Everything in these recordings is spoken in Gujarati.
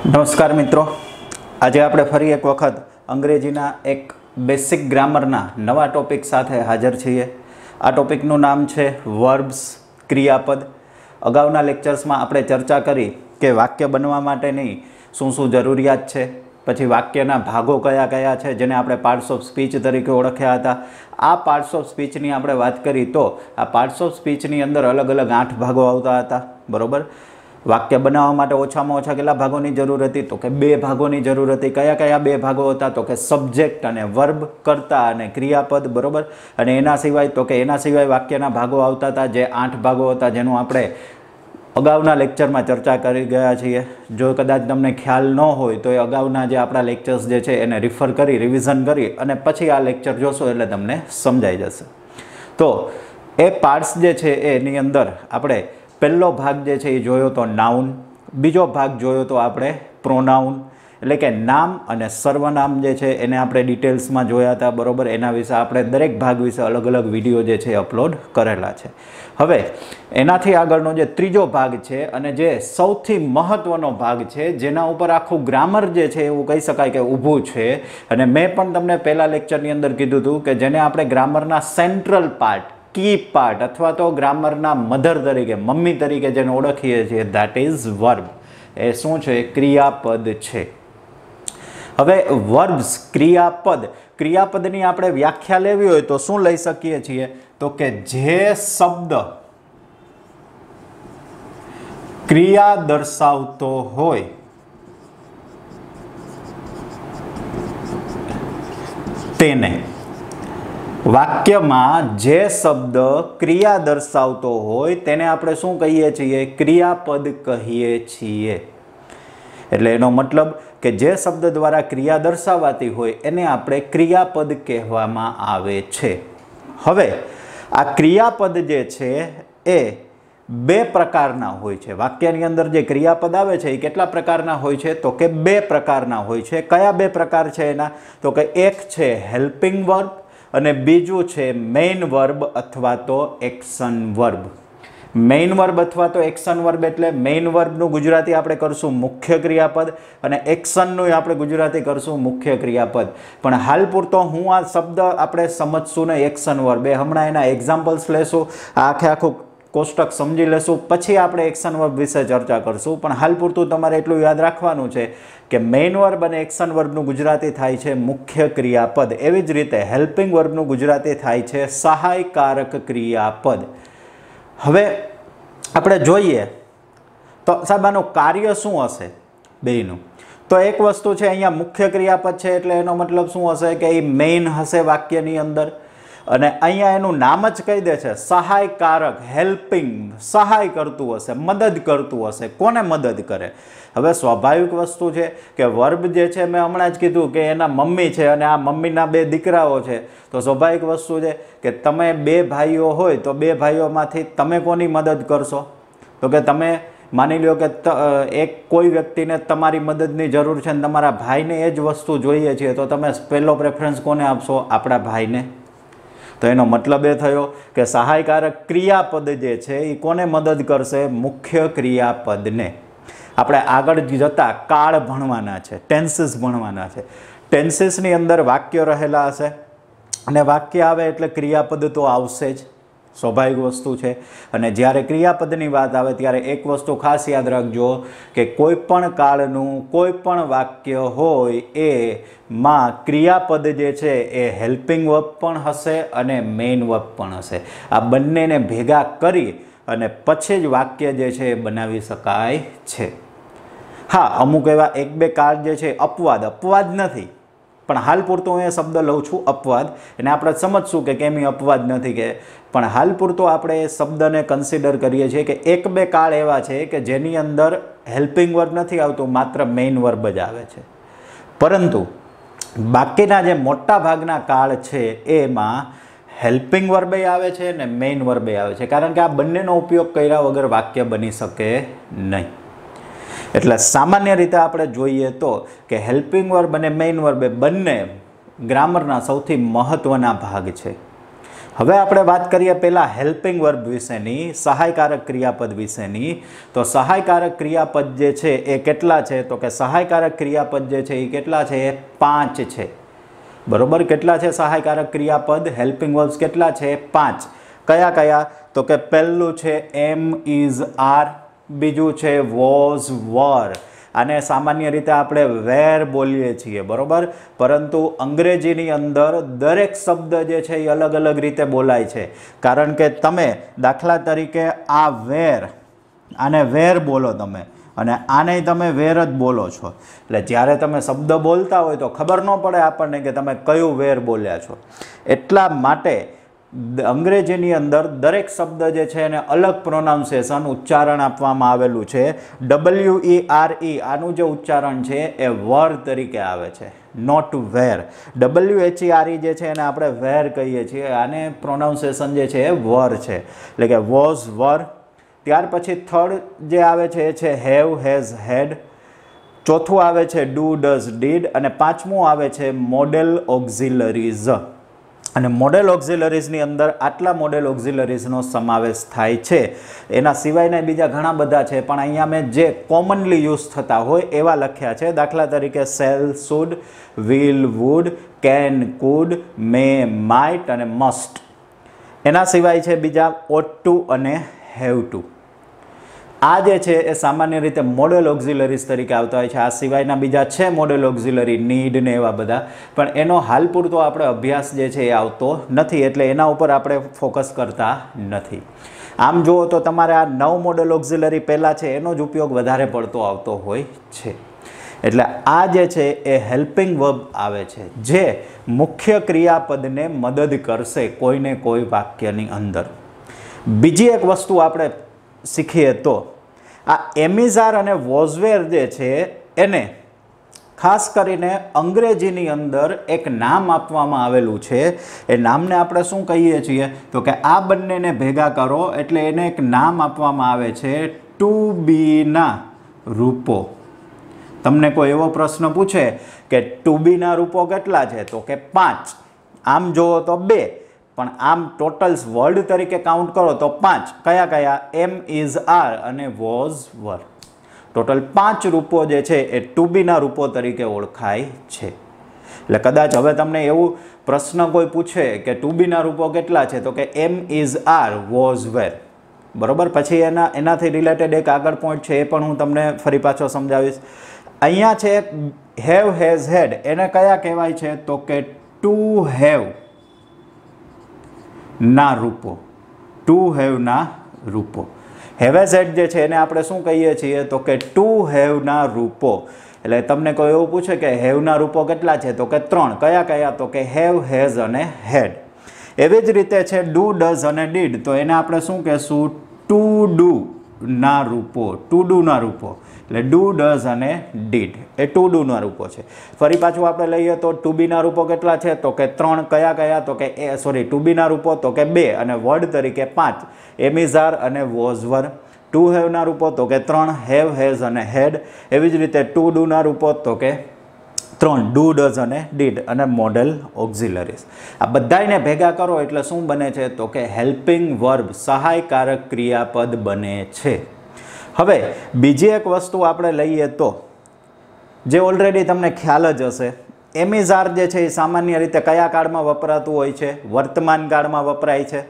નમસ્કાર મિત્રો, આજે આપણે ફરી એક વખત અંગ્રેજીના એક બેસિક ગ્રામરના નવા ટોપિક સાથે હાજર છીએ. આ ટોપિકનું નામ છે વર્બ્સ, ક્રિયાપદ. અગાઉના લેક્ચર્સમાં આપણે ચર્ચા કરી કે વાક્ય બનવા માટેની શું શું જરૂરિયાત છે, પછી વાક્યના ભાગો કયા કયા છે જેને આપણે પાર્ટ્સ ઓફ સ્પીચ તરીકે ઓળખ્યા હતા. આ પાર્ટ્સ ઓફ સ્પીચની આપણે વાત કરી તો આ પાર્ટ્સ ઓફ સ્પીચની અંદર અલગ અલગ 8 ભાગો આવતા હતા. બરાબર. વાક્ય બનાવવા માટે ઓછામાં ઓછા કેટલા ભાગોની જરૂર હતી? તો કે 2 ભાગોની જરૂર હતી. કયા કયા 2 ભાગો હતા? તો કે સબ્જેક્ટ અને વર્બ, કર્તા અને ક્રિયાપદ. બરોબર. અને એના સિવાય વાક્યના ભાગો આવતા હતા જે 8 ભાગો હતા, જેનું આપણે અગાઉના લેક્ચરમાં ચર્ચા કરી ગયા છીએ. જો કદાચ તમને ખ્યાલ ન હોય તો એ અગાઉના જે આપણા લેક્ચર્સ જે છે એને રિફર કરી, રિવિઝન કરી અને પછી આ લેક્ચર જોશો એટલે તમને સમજાઈ જશે. તો એ પાર્ટ્સ જે છે એની અંદર આપણે પહેલો ભાગ જે છે એ જોયો તો નાઉન, બીજો ભાગ જોયો તો આપણે પ્રોનાઉન, એટલે કે નામ અને સર્વનામ જે છે એને આપણે ડિટેલ્સમાં જોયા હતા. બરાબર. એના વિશે આપણે દરેક ભાગ વિશે અલગ અલગ વિડીયો જે છે અપલોડ કરેલા છે. હવે એનાથી આગળનો જે ત્રીજો ભાગ છે અને જે સૌથી મહત્ત્વનો ભાગ છે, જેના ઉપર આખું ગ્રામર જે છે એવું કહી શકાય કે ઊભું છે, અને મેં પણ તમને પહેલા લેક્ચરની અંદર કીધું હતું કે જેને આપણે ગ્રામરના સેન્ટ્રલ પાર્ટ, કી પાર્ટ અથવા તો ગ્રામરના મધર તરીકે, મમ્મી તરીકે જેને ઓળખીએ છીએ, ધેટ ઇઝ વર્બ. એ શું છે? ક્રિયાપદ છે. હવે વર્બ્સ, ક્રિયાપદની આપણે વ્યાખ્યા લેવી હોય તો શું લઈ શકીએ છીએ? તો કે જે શબ્દ ક્રિયા દર્શાવતો હોય તેને, વાક્યમાં જે શબ્દ ક્રિયા દર્શાવતો હોય તેને આપણે શું કહીએ છીએ? ક્રિયાપદ કહીએ છીએ. એટલે એનો મતલબ કે જે શબ્દ દ્વારા ક્રિયા દર્શાવાતી હોય એને આપણે ક્રિયાપદ કહેવામાં આવે છે. હવે આ ક્રિયાપદ જે છે એ 2 પ્રકારના હોય છે. વાક્યની અંદર જે ક્રિયાપદ આવે છે એ કેટલા પ્રકારના હોય છે? તો કે 2 પ્રકારના હોય છે. કયા 2 પ્રકાર છે એના? તો કે એક છે હેલ્પિંગ વર્બ અને બીજું છે મેઇન વર્બ અથવા તો એક્શન વર્બ. મેઇન વર્બ અથવા તો એક્શન વર્બ એટલે મેઇન વર્બનું ગુજરાતી આપણે કરશું મુખ્ય ક્રિયાપદ અને એક્શનનું આપણે ગુજરાતી કરશું મુખ્ય ક્રિયાપદ. પણ હાલ પૂરતો હું આ શબ્દ આપણે સમજશું ને એક્શન વર્બ, એ હમણાં એના એક્ઝામ્પલ્સ લેશું, આખું કોષ્ટક સમજી લેશું, પછી આપણે એક્શન વર્બ વિશે ચર્ચા કરશું. પણ હાલ પૂરતું તમારે એટલું યાદ રાખવાનું છે કે મેઇન વર્બ અને એક્શન વર્બનું ગુજરાતી થાય છે મુખ્ય ક્રિયાપદ. એવી જ રીતે હેલ્પિંગ વર્બનું ગુજરાતી થાય છે સહાયકારક ક્રિયાપદ. હવે આપણે જોઈએ તો સાહેબ આનું કાર્ય શું હશે બેયનું? તો એક વસ્તુ છે, અહીંયા મુખ્ય ક્રિયાપદ છે એટલે એનો મતલબ શું હશે કે એ મેઇન હશે વાક્યની અંદર, અને અહીંયા એનું નામ જ કહી દે છે સહાયકારક, હેલ્પિંગ, સહાય કરતું હશે, મદદ કરતું હશે. કોને મદદ કરે? હવે સ્વાભાવિક વસ્તુ છે કે વર્બ જે છે મેં હમણાં જ કીધું કે એના મમ્મી છે અને આ મમ્મીના 2 દીકરાઓ છે. તો સ્વાભાવિક વસ્તુ છે કે તમે 2 ભાઈઓ હોય તો 2 ભાઈઓમાંથી તમે કોની મદદ કરશો? તો કે તમે માની લો કે કોઈ વ્યક્તિને તમારી મદદની જરૂર છે અને તમારા ભાઈને એ જ વસ્તુ જોઈએ છે, તો તમે પહેલો પ્રેફરન્સ કોને આપશો? આપણા ભાઈને. તો એનો મતલબ એ થયો કે સહાયકારક ક્રિયાપદ જે છે એ કોને મદદ કરશે? મુખ્ય ક્રિયાપદને. આપણે આગળ જતા કાળ ભણવાના છે, ટેન્સીસ ભણવાના છે. ટેન્સીસની અંદર વાક્ય રહેલા હશે અને વાક્ય આવે એટલે ક્રિયાપદ તો આવશે જ, સ્વાભાવિક વસ્તુ છે. અને જ્યારે ક્રિયાપદની વાત આવે ત્યારે એક વસ્તુ ખાસ યાદ રાખજો કે કોઈ પણ કાળનું કોઈ પણ વાક્ય હોય એમાં ક્રિયાપદ જે છે એ હેલ્પિંગ વર્બ પણ હશે અને મેઇન વર્બ પણ હશે. આ બંનેને ભેગા કરી અને પછી જ વાક્ય જે છે એ બનાવી શકાય છે. હા, અમુક એવા 1-2 કાળ જે છે અપવાદ નથી, પણ હાલ પૂરતો હું એ શબ્દ લઉં છું અપવાદ, અને આપણે સમજશું કે કેમ એ અપવાદ નથી, કે પણ હાલ પૂરતો આપણે એ શબ્દને કન્સિડર કરીએ છીએ કે 1-2 કાળ એવા છે કે જેની અંદર હેલ્પિંગ વર્બ નથી આવતું, માત્ર મેઇન વર્બ જ આવે છે. પરંતુ બાકીના જે મોટા ભાગના કાળ છે એમાં હેલ્પિંગ વર્બે આવે છે ને મેઇન વર્બે આવે છે, કારણ કે આ બંનેનો ઉપયોગ કર્યા વગર વાક્ય બની શકે નહીં. એટલે સામાન્ય રીતે આપણે જોઈએ તો કે હેલ્પિંગ વર્બ અને મેઇન વર્બ બંને ગ્રામરના સૌથી મહત્ત્વના ભાગ છે. હવે આપણે વાત કરીએ પહેલા હેલ્પિંગ વર્બ વિશેની, સહાયકારક ક્રિયાપદ વિશેની. તો સહાયકારક ક્રિયાપદ જે છે એ કેટલા છે? તો કે સહાયકારક ક્રિયાપદ જે છે એ કેટલા છે? 5 છે. બરોબર, કેટલા છે સહાયકારક ક્રિયાપદ? હેલ્પિંગ વર્બ્સ કેટલા છે? 5. કયા કયા? તો કે પહેલું છે એમ, ઇઝ, આર, બીજું છે વોઝ, વર. આને સામાન્ય રીતે આપણે વેર બોલીએ છીએ, બરોબર, પરંતુ અંગ્રેજીની અંદર દરેક શબ્દ જે છે એ અલગ અલગ રીતે બોલાય છે. કારણ કે તમે દાખલા તરીકે આ વેર, આને વેર બોલો તમે, અને આને તમે વેર જ બોલો છો. એટલે જ્યારે તમે શબ્દ બોલતા હોય તો ખબર ન પડે આપણને કે તમે કયું વેર બોલ્યા છો. એટલા માટે અંગ્રેજીની અંદર દરેક શબ્દ જે છે એને અલગ પ્રોનાઉન્સિએશન, ઉચ્ચારણ આપવામાં આવેલું છે. WERE આનું જે ઉચ્ચારણ છે એ વર તરીકે આવે છે, નોટ વેર. WHERE જે છે એને આપણે વેર કહીએ છીએ, આને પ્રોનાઉન્સિએશન જે છે એ વર છે, એટલે કે વોઝ, વર. ત્યાર પછી થર્ડ જે આવે છે એ છે હેવ, હેઝ, હેડ. ચોથું આવે છે ડુ, ડઝ, ડીડ. અને પાંચમું આવે છે મોડેલ ઓક્ઝિલરીઝ. અને મોડેલ ઓક્ઝિલરીઝની અંદર આટલા મોડેલ ઓક્ઝિલરીઝનો સમાવેશ થાય છે. એના સિવાયના બીજા ઘણા બધા છે, પણ અહીંયા મેં જે કોમનલી યુઝ થતા હોય એવા લખ્યા છે. દાખલા તરીકે shall, should, will, would, can, could, may, might અને મસ્ટ. એના સિવાય છે બીજા ઓટ ટુ અને હેવ ટુ. આ જે છે એ સામાન્ય રીતે મોડેલ ઓક્ઝિલરીઝ તરીકે આવતા હોય છે. આ સિવાયના બીજા છે મોડેલ ઓક્ઝિલરી, નીડ ને એવા બધા, પણ એનો હાલ પૂરતો આપણે અભ્યાસ જે છે એ આવતો નથી, એટલે એના ઉપર આપણે ફોકસ કરતા નથી. આમ જુઓ તો તમારે આ 9 મોડેલ ઓક્ઝિલરી પહેલાં છે એનો જ ઉપયોગ વધારે પડતો આવતો હોય છે. એટલે આ જે છે એ હેલ્પિંગ વર્બ આવે છે, જે મુખ્ય ક્રિયાપદને મદદ કરશે કોઈને કોઈ વાક્યની અંદર. બીજી એક વસ્તુ આપણે શીખીએ તો આ એમિઝાર અને વોઝવેર જે છે એને ખાસ કરીને અંગ્રેજીની અંદર એક નામ આપવામાં આવેલું છે. એ નામને આપણે શું કહીએ છીએ? તો કે આ બંનેને ભેગા કરો એટલે એને એક નામ આપવામાં આવે છે ટુ બીના રૂપો. તમને કોઈ એવો પ્રશ્ન પૂછે કે ટુ બીના રૂપો કેટલા છે? તો કે 5. આમ જુઓ તો 2, પણ આમ ટોટલ્સ વર્ડ તરીકે કાઉન્ટ કરો તો 5. કયા કયા? એમ, ઇઝ, આર અને વોઝ, વર. ટોટલ 5 રૂપો જે છે એ ટુ બીના રૂપો તરીકે ઓળખાય છે. એટલે કદાચ હવે તમને એવું પ્રશ્ન કોઈ પૂછે કે ટુ બીના રૂપો કેટલા છે? તો કે એમ, ઇઝ, આર, વોઝ, વેર. બરોબર, પછી એનાથી રિલેટેડ એક આગળ પોઈન્ટ છે, એ પણ હું તમને ફરી પાછો સમજાવીશ. અહીંયા છે હેવ, હેઝ, હેડ. એને કયા કહેવાય છે? તો કે ટુ હેવ ના રૂપો. ટુ હેવ ના રૂપો. હેવ હેઝ હેડ જે છે એને આપણે શું કહીએ છીએ? તો કે ટુ હેવ ના રૂપો. એટલે તમને કોઈ એવું પૂછે કે હેવ ના રૂપો કેટલા છે? તો કે 3. કયા કયા? તો કે હેવ, હેઝ અને હેડ. એવી જ રીતે છે ડુ, ડઝ અને ડીડ. તો એને આપણે શું કહેશું? ટુ ડુ ના રૂપો. ટુ ડુ ના રૂપો. એટલે ડુ, ડઝ અને ડીડ એ ટુ ડુ ના રૂપો છે. ફરી પાછું આપણે લઈએ તો ટુ બી ના રૂપો કેટલા છે? તો કે 3. કયા કયા? તો કે ટુ બી ના રૂપો તો કે 2 અને વર્ડ તરીકે 5. એમિઝાર અને વોઝવર. ટુ હેવ ના રૂપો તો કે 3. હેવ, હેઝ અને હેડ. એવી જ રીતે ટુ ડુ ના રૂપો તો કે 3. ડુ, ડઝ અને ડીડ અને મોડેલ ઓક્ઝિલરીઝ. આ બધાને ભેગા કરો એટલે શું બને છે? તો કે હેલ્પિંગ વર્બ, સહાયકારક ક્રિયાપદ બને છે. હવે બીજી એક વસ્તુ આપણે લઈએ તો જે ઓલરેડી તમને ખ્યાલ જ હશે, એમિઝાર જે છે એ સામાન્ય રીતે કયા કાળમાં વપરાતું હોય છે? વર્તમાન કાળમાં વપરાય છે,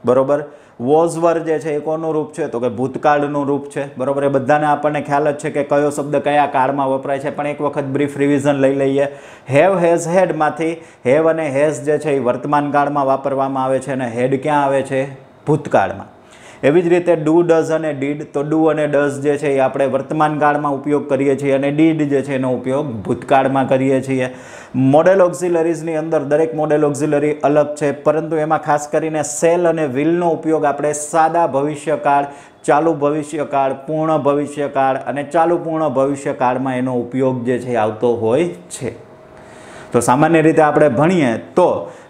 બરોબર. વોઝવર જે છે એ કોનું રૂપ છે? તો કે ભૂતકાળનું રૂપ છે, બરોબર. એ બધાને આપણને ખ્યાલ જ છે કે કયો શબ્દ કયા કાળમાં વપરાય છે, પણ એક વખત બ્રીફ રિવિઝન લઈ લઈએ. હેવ, હેઝ, હેડમાંથી હેવ અને હેઝ જે છે એ વર્તમાન કાળમાં વાપરવામાં આવે છે અને હેડ ક્યાં આવે છે? ભૂતકાળમાં. એવી જ રીતે ડુ, ડઝ અને ડીડ. તો ડુ અને ડઝ જે છે એ આપણે વર્તમાન કાળમાં ઉપયોગ કરીએ છીએ અને ડીડ જે છે એનો ઉપયોગ ભૂતકાળમાં કરીએ છીએ. મોડેલ ઓક્ઝિલરીઝની અંદર દરેક મોડેલ ઓક્ઝિલરી અલગ છે, પરંતુ એમાં ખાસ કરીને સેલ અને વિલનો ઉપયોગ આપણે સાદા ભવિષ્યકાળ, ચાલુ ભવિષ્યકાળ, પૂર્ણ ભવિષ્યકાળ અને ચાલુ પૂર્ણ ભવિષ્યકાળમાં એનો ઉપયોગ જે છે આવતો હોય છે. તો સામાન્ય રીતે આપણે ભણીએ તો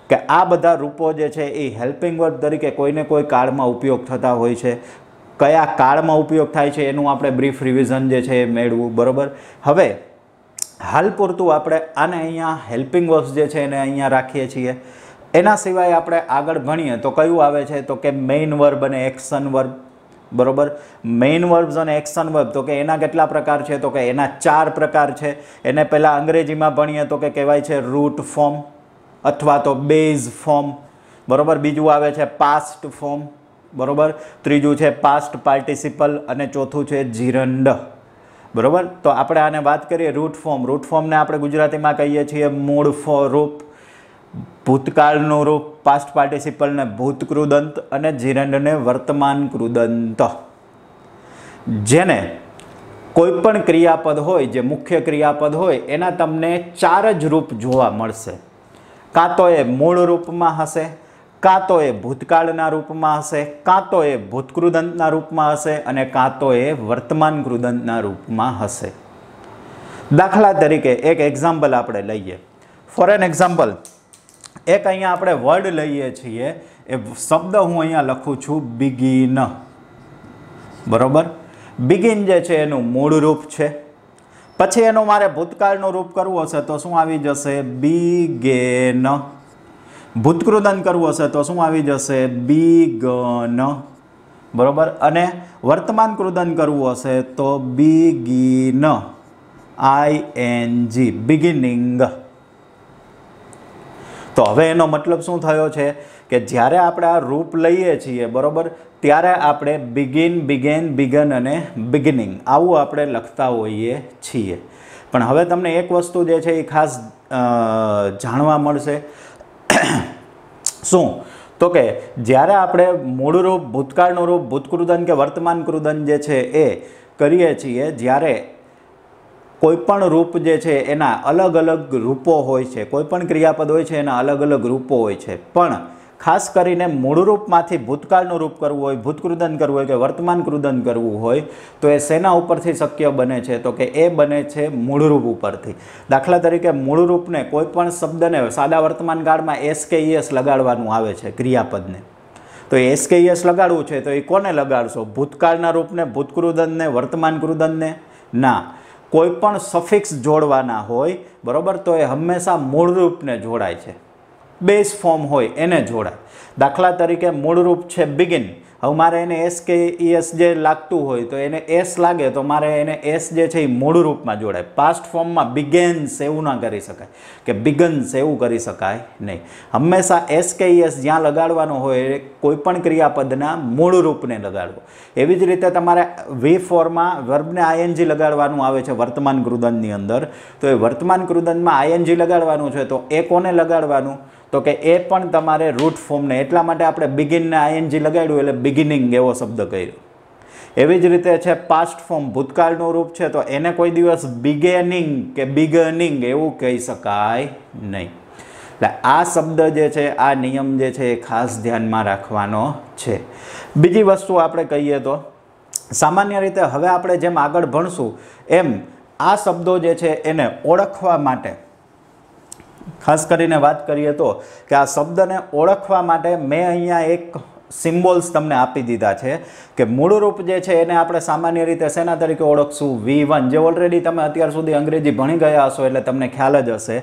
કે આ બધા રૂપો જે છે એ હેલ્પિંગ વર્બ તરીકે કોઈને કોઈ કાળમાં ઉપયોગ થતા હોય છે. કયા કાળમાં ઉપયોગ થાય છે એનું આપણે બ્રીફ રિવિઝન જે છે એ મેળવું, બરોબર. હવે હાલ પૂરતું આપણે આને અહીંયા હેલ્પિંગ વર્બ્સ જે છે એને અહીંયા રાખીએ છીએ. એના સિવાય આપણે આગળ ભણીએ તો કયું આવે છે તો કે મેઇન વર્બ અને એક્શન વર્બ, બરોબર. મેઇન વર્બ્સ અને એક્શન વર્બ તો કે એના કેટલા પ્રકાર છે તો કે એના 4 પ્રકાર છે. એને પહેલાં અંગ્રેજીમાં ભણીએ તો કે કહેવાય છે રૂટ ફોર્મ અથવા તો બેઝ ફોર્મ, બરોબર. બીજું આવે છે પાસ્ટ ફોર્મ, બરોબર. ત્રીજું છે પાસ્ટ પાર્ટિસિપલ અને ચોથું છે જીરંડ, બરોબર. તો આપણે આને વાત કરીએ રૂટ ફોર્મ. રૂટ ફોર્મને આપણે ગુજરાતીમાં કહીએ છીએ મૂળ રૂપ, ભૂતકાળનું રૂપ, પાસ્ટ પાર્ટિસિપલને ભૂતકૃદંત અને જીરંડને વર્તમાન કૃદંત. જેને કોઈ પણ ક્રિયાપદ હોય, જે મુખ્ય ક્રિયાપદ હોય, એના તમને 4 જ રૂપ જોવા મળશે. કાં તો એ મૂળ રૂપમાં હશે, કાં તો એ ભૂતકાળના રૂપમાં હશે, કાં તો એ ભૂતકૃદંતના રૂપમાં હશે અને કાં તો એ વર્તમાન કૃદંતના રૂપમાં હશે. દાખલા તરીકે એક એક્ઝામ્પલ આપણે લઈએ. ફોર એન એક્ઝામ્પલ, એક અહીંયા આપણે વર્ડ લઈએ છીએ. એ શબ્દ હું અહીંયા લખું છું બિગિન, બરોબર. બિગિન જે છે એનું મૂળ રૂપ છે. પછી એનું મારે ભૂતકાળનું રૂપ કરવું હશે તો શું આવી જશે બીગેન. ભૂતકૃદંત કરવું હશે તો શું આવી જશે બીગન, બરોબર. અને વર્તમાન કૃદંત કરવું હશે તો બિગિન, ING, બિગિનિંગ. તો હવે એનો મતલબ શું થયો છે કે જ્યારે આપણે આ રૂપ લઈએ છીએ, બરોબર, ત્યારે આપણે બિગિન, બિગેન, બિગન અને બિગિનિંગ આવું આપણે લખતા હોઈએ છીએ. પણ હવે તમને એક વસ્તુ જે છે એ ખાસ જાણવા મળશે. શું તો કે જ્યારે આપણે મૂળ રૂપ, ભૂતકાળનું રૂપ, ભૂતકૃદંત કે વર્તમાન કૃદંત જે છે એ કરીએ છીએ, જ્યારે કોઈ પણ રૂપ જે છે એના અલગ અલગ રૂપો હોય છે, કોઈ પણ ક્રિયાપદ હોય છે એના અલગ અલગ રૂપો હોય છે. પણ ખાસ કરીને મૂળ રૂપમાંથી ભૂતકાળનું રૂપ કરવું હોય, ભૂતકૃદંત કરવું હોય કે વર્તમાન કૃદંત કરવું હોય તો એ શેના ઉપરથી શક્ય બને છે તો કે એ બને છે મૂળરૂપ ઉપરથી. દાખલા તરીકે મૂળરૂપને કોઈ પણ શબ્દને સાદા વર્તમાન કાળમાં એસ કે ઈએસ લગાડવાનું આવે છે ક્રિયાપદને. તો એસ કે ઈએસ લગાડવું છે તો એ કોને લગાડશો? ભૂતકાળના રૂપને, ભૂતકૃદંતને, વર્તમાન કૃદંતને? ના, કોઈ પણ સફિક્સ જોડવાના હોય, બરોબર, તો એ હંમેશા મૂળરૂપને જોડાય છે. બેઝ ફોર્મ હોય એને જોડાય. દાખલા તરીકે મૂળરૂપ છે બિગિન. હવે મારે એને એસ કે ઈએસ જે લાગતું હોય તો એને એસ લાગે તો મારે એને એસ જે છે એ મૂળ રૂપમાં જોડાય. પાસ્ટ ફોર્મમાં બિગેન્સ એવું ના કરી શકાય કે બિગન્સ એવું કરી શકાય નહીં. હંમેશા એસ કે ઈએસ જ્યાં લગાડવાનો હોય કોઈ પણ ક્રિયાપદના મૂળ રૂપને લગાડવો. એવી જ રીતે તમારે V4માં વર્બને આઈએનજી લગાડવાનું આવે છે વર્તમાન કૃદંતની અંદર. તો એ વર્તમાન કૃદંતમાં આઈએનજી લગાડવાનું છે તો એ કોને લગાડવાનું તો કે એ પણ તમારે રૂટ ફોર્મને. એટલા માટે આપણે બિગિનને આઈએનજી લગાડ્યું એટલે બિગિનિંગ એવો શબ્દ કર્યો. એવી જ રીતે છે પાસ્ટ ફોર્મ, ભૂતકાળનું રૂપ છે તો એને કોઈ દિવસ બિગેનિંગ કે બિગનિંગ એવું કહી શકાય નહીં. એટલે આ શબ્દ જે છે, આ નિયમ જે છે એ ખાસ ધ્યાનમાં રાખવાનો છે. બીજી વસ્તુ આપણે કહીએ તો સામાન્ય રીતે હવે આપણે જેમ આગળ ભણશું એમ આ શબ્દો જે છે એને ઓળખવા માટે, ખાસ કરીને વાત કરીએ તો કે આ શબ્દને ઓળખવા માટે મેં અહીંયા એક સિમ્બોલ્સ તમને આપી દીધા છે કે મૂળરૂપ જે છે એને આપણે સામાન્ય રીતે શેના તરીકે ઓળખશું? V1. જે ઓલરેડી તમે અત્યાર સુધી અંગ્રેજી ભણી ગયા હશો એટલે તમને ખ્યાલ જ હશે.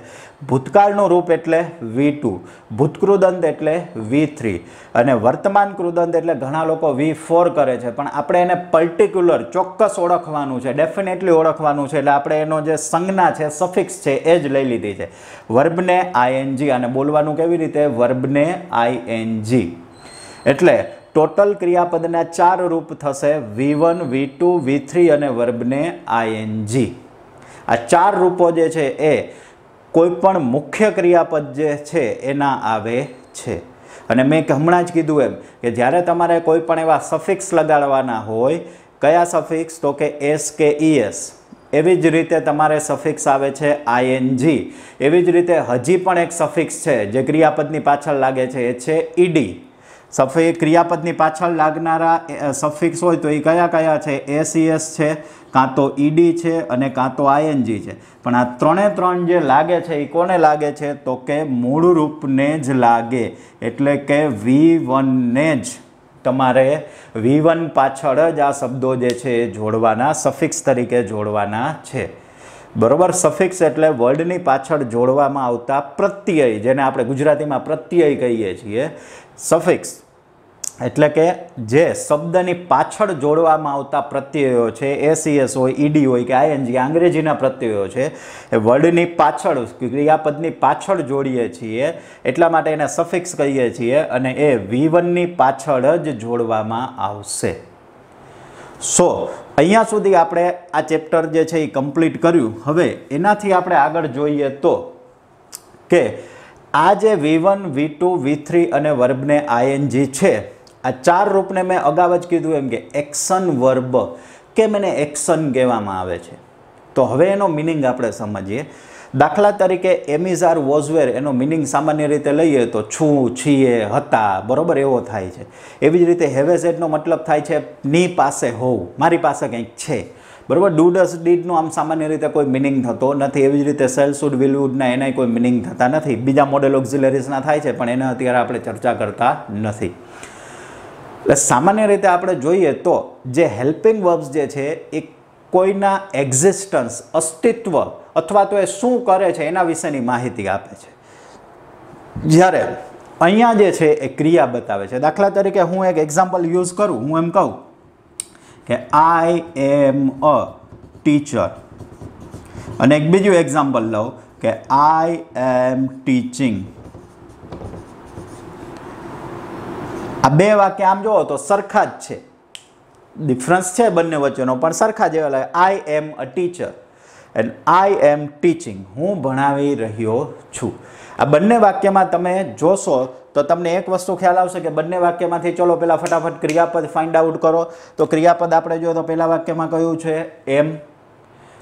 ભૂતકાળનું રૂપ એટલે V2, ભૂતકૃદંત એટલે V3 અને વર્તમાન કૃદંત એટલે ઘણા લોકો V4 કરે છે. પણ આપણે એને પર્ટિક્યુલર ચોક્કસ ઓળખવાનું છે, ડેફિનેટલી ઓળખવાનું છે. એટલે આપણે એનો જે સંજ્ઞા છે, સફિક્સ છે એ જ લઈ લીધી છે. વર્બને ING અને બોલવાનું કેવી રીતે? વર્બને ING. એટલે ટોટલ ક્રિયાપદના 4 રૂપ થશે V1, V2, V3 અને વર્બને ING. આ 4 રૂપો જે છે એ કોઈ પણ મુખ્ય ક્રિયાપદ જે છે એના આવે છે. અને મેં હમણાં જ કીધું એમ કે જ્યારે તમારે કોઈ પણ એવા સફિક્સ લગાડવાના હોય, કયા સફિક્સ તો કે એસ કે ઈએસ, એવી જ રીતે તમારે સફિક્સ આવે છે ING. એવી જ રીતે હજી પણ એક સફિક્સ છે જે ક્રિયાપદની પાછળ લાગે છે, એ છે ED. ક્રિયાપદની પાછળ લાગનારા સફિક્સ હોય તો એ કયા કયા છે? SES છે, કાં તો ED છે અને કાં તો ING છે. પણ આ ત્રણ જે લાગે છે એ કોને લાગે છે તો કે મૂળ રૂપને જ લાગે. એટલે કે V1 ને જ તમારે V1 પાછળ જ આ શબ્દો જે છે એ જોડવાના, સફિક્સ તરીકે જોડવાના છે. બરોબર. સફિક્સ એટલે વર્ડની પાછળ જોડવામાં આવતા પ્રત્યય, જેને આપણે ગુજરાતીમાં પ્રત્યય કહીએ છીએ. સફિક્સ એટલે કે જે શબ્દની પાછળ જોડવામાં આવતા પ્રત્યયો છે, એસીએસ હોય, ઈડી હોય કે આઈએનજી, અંગ્રેજીના પ્રત્યયો છે, એ વર્ડની પાછળ, ક્રિયાપદની પાછળ જોડીએ છીએ, એટલા માટે એને સફિક્સ કહીએ છીએ, અને એ V1ની પાછળ જ જોડવામાં આવશે. સો અહીંયા સુધી આપણે આ ચેપ્ટર જે છે એ કમ્પ્લીટ કર્યું. હવે એનાથી આપણે આગળ જોઈએ તો કે આ જે V1, V2, V3 અને વર્બને આઈએનજી છે, આ ચાર રૂપને મેં અગાઉ જ કીધું એમ કે એક્શન વર્બ કેમ એને એક્શન કહેવામાં આવે છે. તો હવે એનો મિનિંગ આપણે સમજીએ. દાખલા તરીકે એમિઝાર વોઝવેર, એનો મિનિંગ સામાન્ય રીતે લઈએ તો છું, છીએ, હતા, બરોબર, એવો થાય છે. એવી જ રીતે હેવેઝેટનો મતલબ થાય છે ની પાસે હોવું, મારી પાસે કંઈક છે, બરોબર. ડુ ડસ ડીડનો આમ સામાન્ય રીતે કોઈ મિનિંગ થતો નથી. એવી જ રીતે સેલ શુડ, વિલ વુડના એના કોઈ મિનિંગ થતા નથી. બીજા મોડેલ ઓક્ઝિલરીઝના થાય છે, પણ એને અત્યારે આપણે ચર્ચા કરતા નથી. એટલે સામાન્ય રીતે આપણે જોઈએ તો જે હેલ્પિંગ વર્બ્સ જે છે એ કોઈના એક્ઝિસ્ટન્સ, અસ્તિત્વ અથવા તો એ શું કરે છે એના વિશેની માહિતી આપે છે. જ્યારે અહીંયા જે છે એ ક્રિયા બતાવે છે. દાખલા તરીકે હું એક એક્ઝામ્પલ યુઝ કરું. હું એમ કહું કે આઈ એમ અ ટીચર, અને એક બીજું એક્ઝામ્પલ લઉં કે આઈ એમ ટીચિંગ. આ બે વાક્ય આમ જુઓ તો સરખા જ છે, ડિફરન્સ છે બંને વચ્ચેનો, પણ સરખા જેવા લાગે. I am a teacher and I am teaching, હું ભણાવી રહ્યો છું. આ બંને વાક્યમાં તમે જોશો તો તમને એક વસ્તુ ખ્યાલ આવશે કે બંને વાક્યમાંથી ચલો પહેલાં ફટાફટ ક્રિયાપદ ફાઇન્ડ આઉટ કરો. તો ક્રિયાપદ આપણે જોઈએ તો પહેલા વાક્યમાં કયું છે? એમ.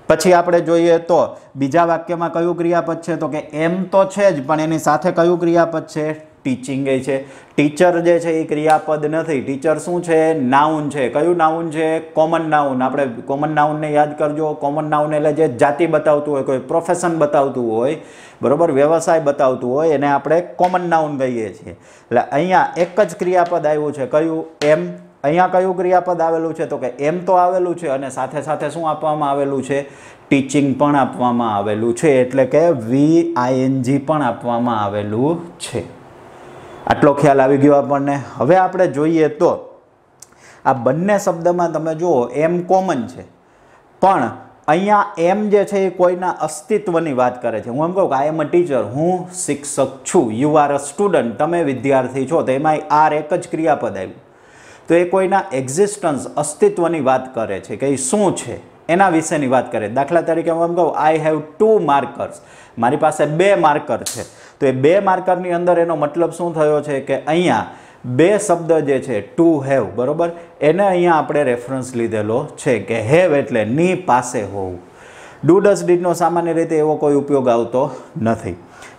પછી આપણે જોઈએ તો બીજા વાક્યમાં કયું ક્રિયાપદ છે? તો કે એમ તો છે જ, પણ એની સાથે કયું ક્રિયાપદ છે? ટીચિંગ છે. ટીચર જે છે એ ક્રિયાપદ નથી. ટીચર શું છે? નાઉન છે. કયું નાઉન છે? Common noun. આપણે કોમન નાઉનને યાદ કરજો. કોમન નાઉન એટલે જે જાતિ બતાવતું હોય, કોઈ પ્રોફેશન બતાવતું હોય, બરોબર, વ્યવસાય બતાવતું હોય, એને આપણે કોમન નાઉન કહીએ છીએ. એટલે અહીંયા એક જ ક્રિયાપદ આવ્યું છે. કયું? એમ. અહીંયા કયું ક્રિયાપદ આવેલું છે? તો કે એમ તો આવેલું છે, અને સાથે સાથે શું આપવામાં આવેલું છે? ટીચિંગ પણ આપવામાં આવેલું છે. એટલે કે VING પણ આપવામાં આવેલું છે. આટલો ખ્યાલ આવી ગયો આપણને. હવે આપણે જોઈએ તો આ બંને શબ્દમાં તમે જુઓ એમ કોમન છે, પણ અહીંયા એમ જે છે એ કોઈના અસ્તિત્વની વાત કરે છે. હું એમ કહું કે આઈ એમ અ ટીચર, હું શિક્ષક છું. યુ આર અ સ્ટુડન્ટ, તમે વિદ્યાર્થી છો. તો એમાં આર એક જ ક્રિયાપદ આવ્યું. તો એ કોઈના એક્ઝિસ્ટન્સ, અસ્તિત્વની વાત કરે છે કે એ શું છે એના વિશેની વાત કરે. દાખલા તરીકે હું એમ કહું આઈ હેવ 2 માર્કર્સ, મારી પાસે 2 માર્કર છે. તો એ 2 માર્કરની અંદર એનો મતલબ શું થયો છે કે અહીંયા બે શબ્દ જે છે ટુ હેવ, બરોબર, એને અહીંયા આપણે રેફરન્સ લીધેલો છે કે હેવ એટલે ની પાસે હોવું. ડુ ડસ ડીડનો સામાન્ય રીતે એવો કોઈ ઉપયોગ આવતો નથી.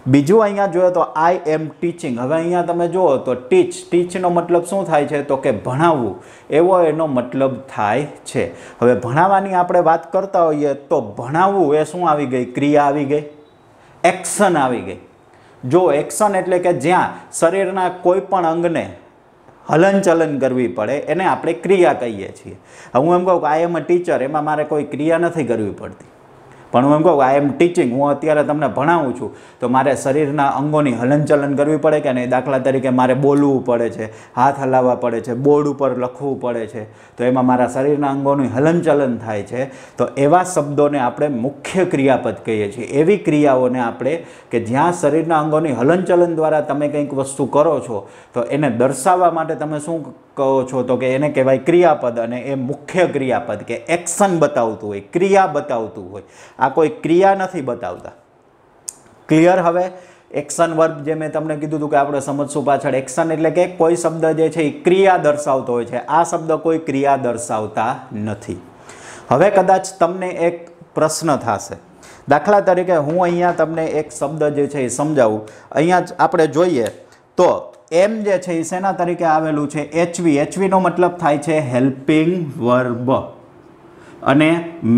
બીજું અહીંયા જોઈએ તો આઈ એમ ટીચિંગ. હવે અહીંયા તમે જુઓ તો ટીચનો મતલબ શું થાય છે? તો કે ભણાવવું, એવો એનો મતલબ થાય છે. હવે ભણાવવાની આપણે વાત કરતા હોઈએ તો ભણાવવું એ શું આવી ગઈ? ક્રિયા આવી ગઈ, એક્શન આવી ગઈ. જો એક્શન એટલે કે જ્યાં શરીરના કોઈ પણ અંગને હલનચલન કરવી પડે એને આપણે ક્રિયા કહીએ છીએ. હું એમ કહું કે આઈ એમ અ ટીચર, એમાં મારે કોઈ ક્રિયા નથી કરવી પડતી. પણ હું એમ કહું આઈ એમ ટીચિંગ, હું અત્યારે તમને ભણાવું છું, તો મારે શરીરના અંગોની હલનચલન કરવી પડે કે નહીં? દાખલા તરીકે મારે બોલવું પડે છે, હાથ હલાવવા પડે છે, બોર્ડ ઉપર લખવું પડે છે, તો એમાં મારા શરીરના અંગોનું હલનચલન થાય છે. તો એવા શબ્દોને આપણે મુખ્ય ક્રિયાપદ કહીએ છીએ. એવી ક્રિયાઓને આપણે કે જ્યાં શરીરના અંગોની હલનચલન દ્વારા તમે કંઈક વસ્તુ કરો છો, તો એને દર્શાવવા માટે તમે શું કહો છો? તો કે એને કહેવાય ક્રિયાપદ. અને એ મુખ્ય ક્રિયાપદ કે એક્શન બતાવતું હોય, ક્રિયા બતાવતું હોય. આ કોઈ ક્રિયા નથી બતાવતા. ક્લિયર? હવે એક્શન વર્બ જે મેં તમને કીધું હતું કે આપણે સમજશું પાછળ. એક્શન એટલે કે કોઈ શબ્દ જે છે એ ક્રિયા દર્શાવતો હોય છે. આ શબ્દ કોઈ ક્રિયા દર્શાવતા નથી. હવે કદાચ તમને એક પ્રશ્ન થશે. દાખલા તરીકે હું અહીંયા તમને એક શબ્દ જે છે એ સમજાવું. અહીંયા આપણે જોઈએ તો એમ જે છે એ શેના તરીકે આવેલું છે? HV. HVનો મતલબ થાય છે હેલ્પિંગ વર્બ, અને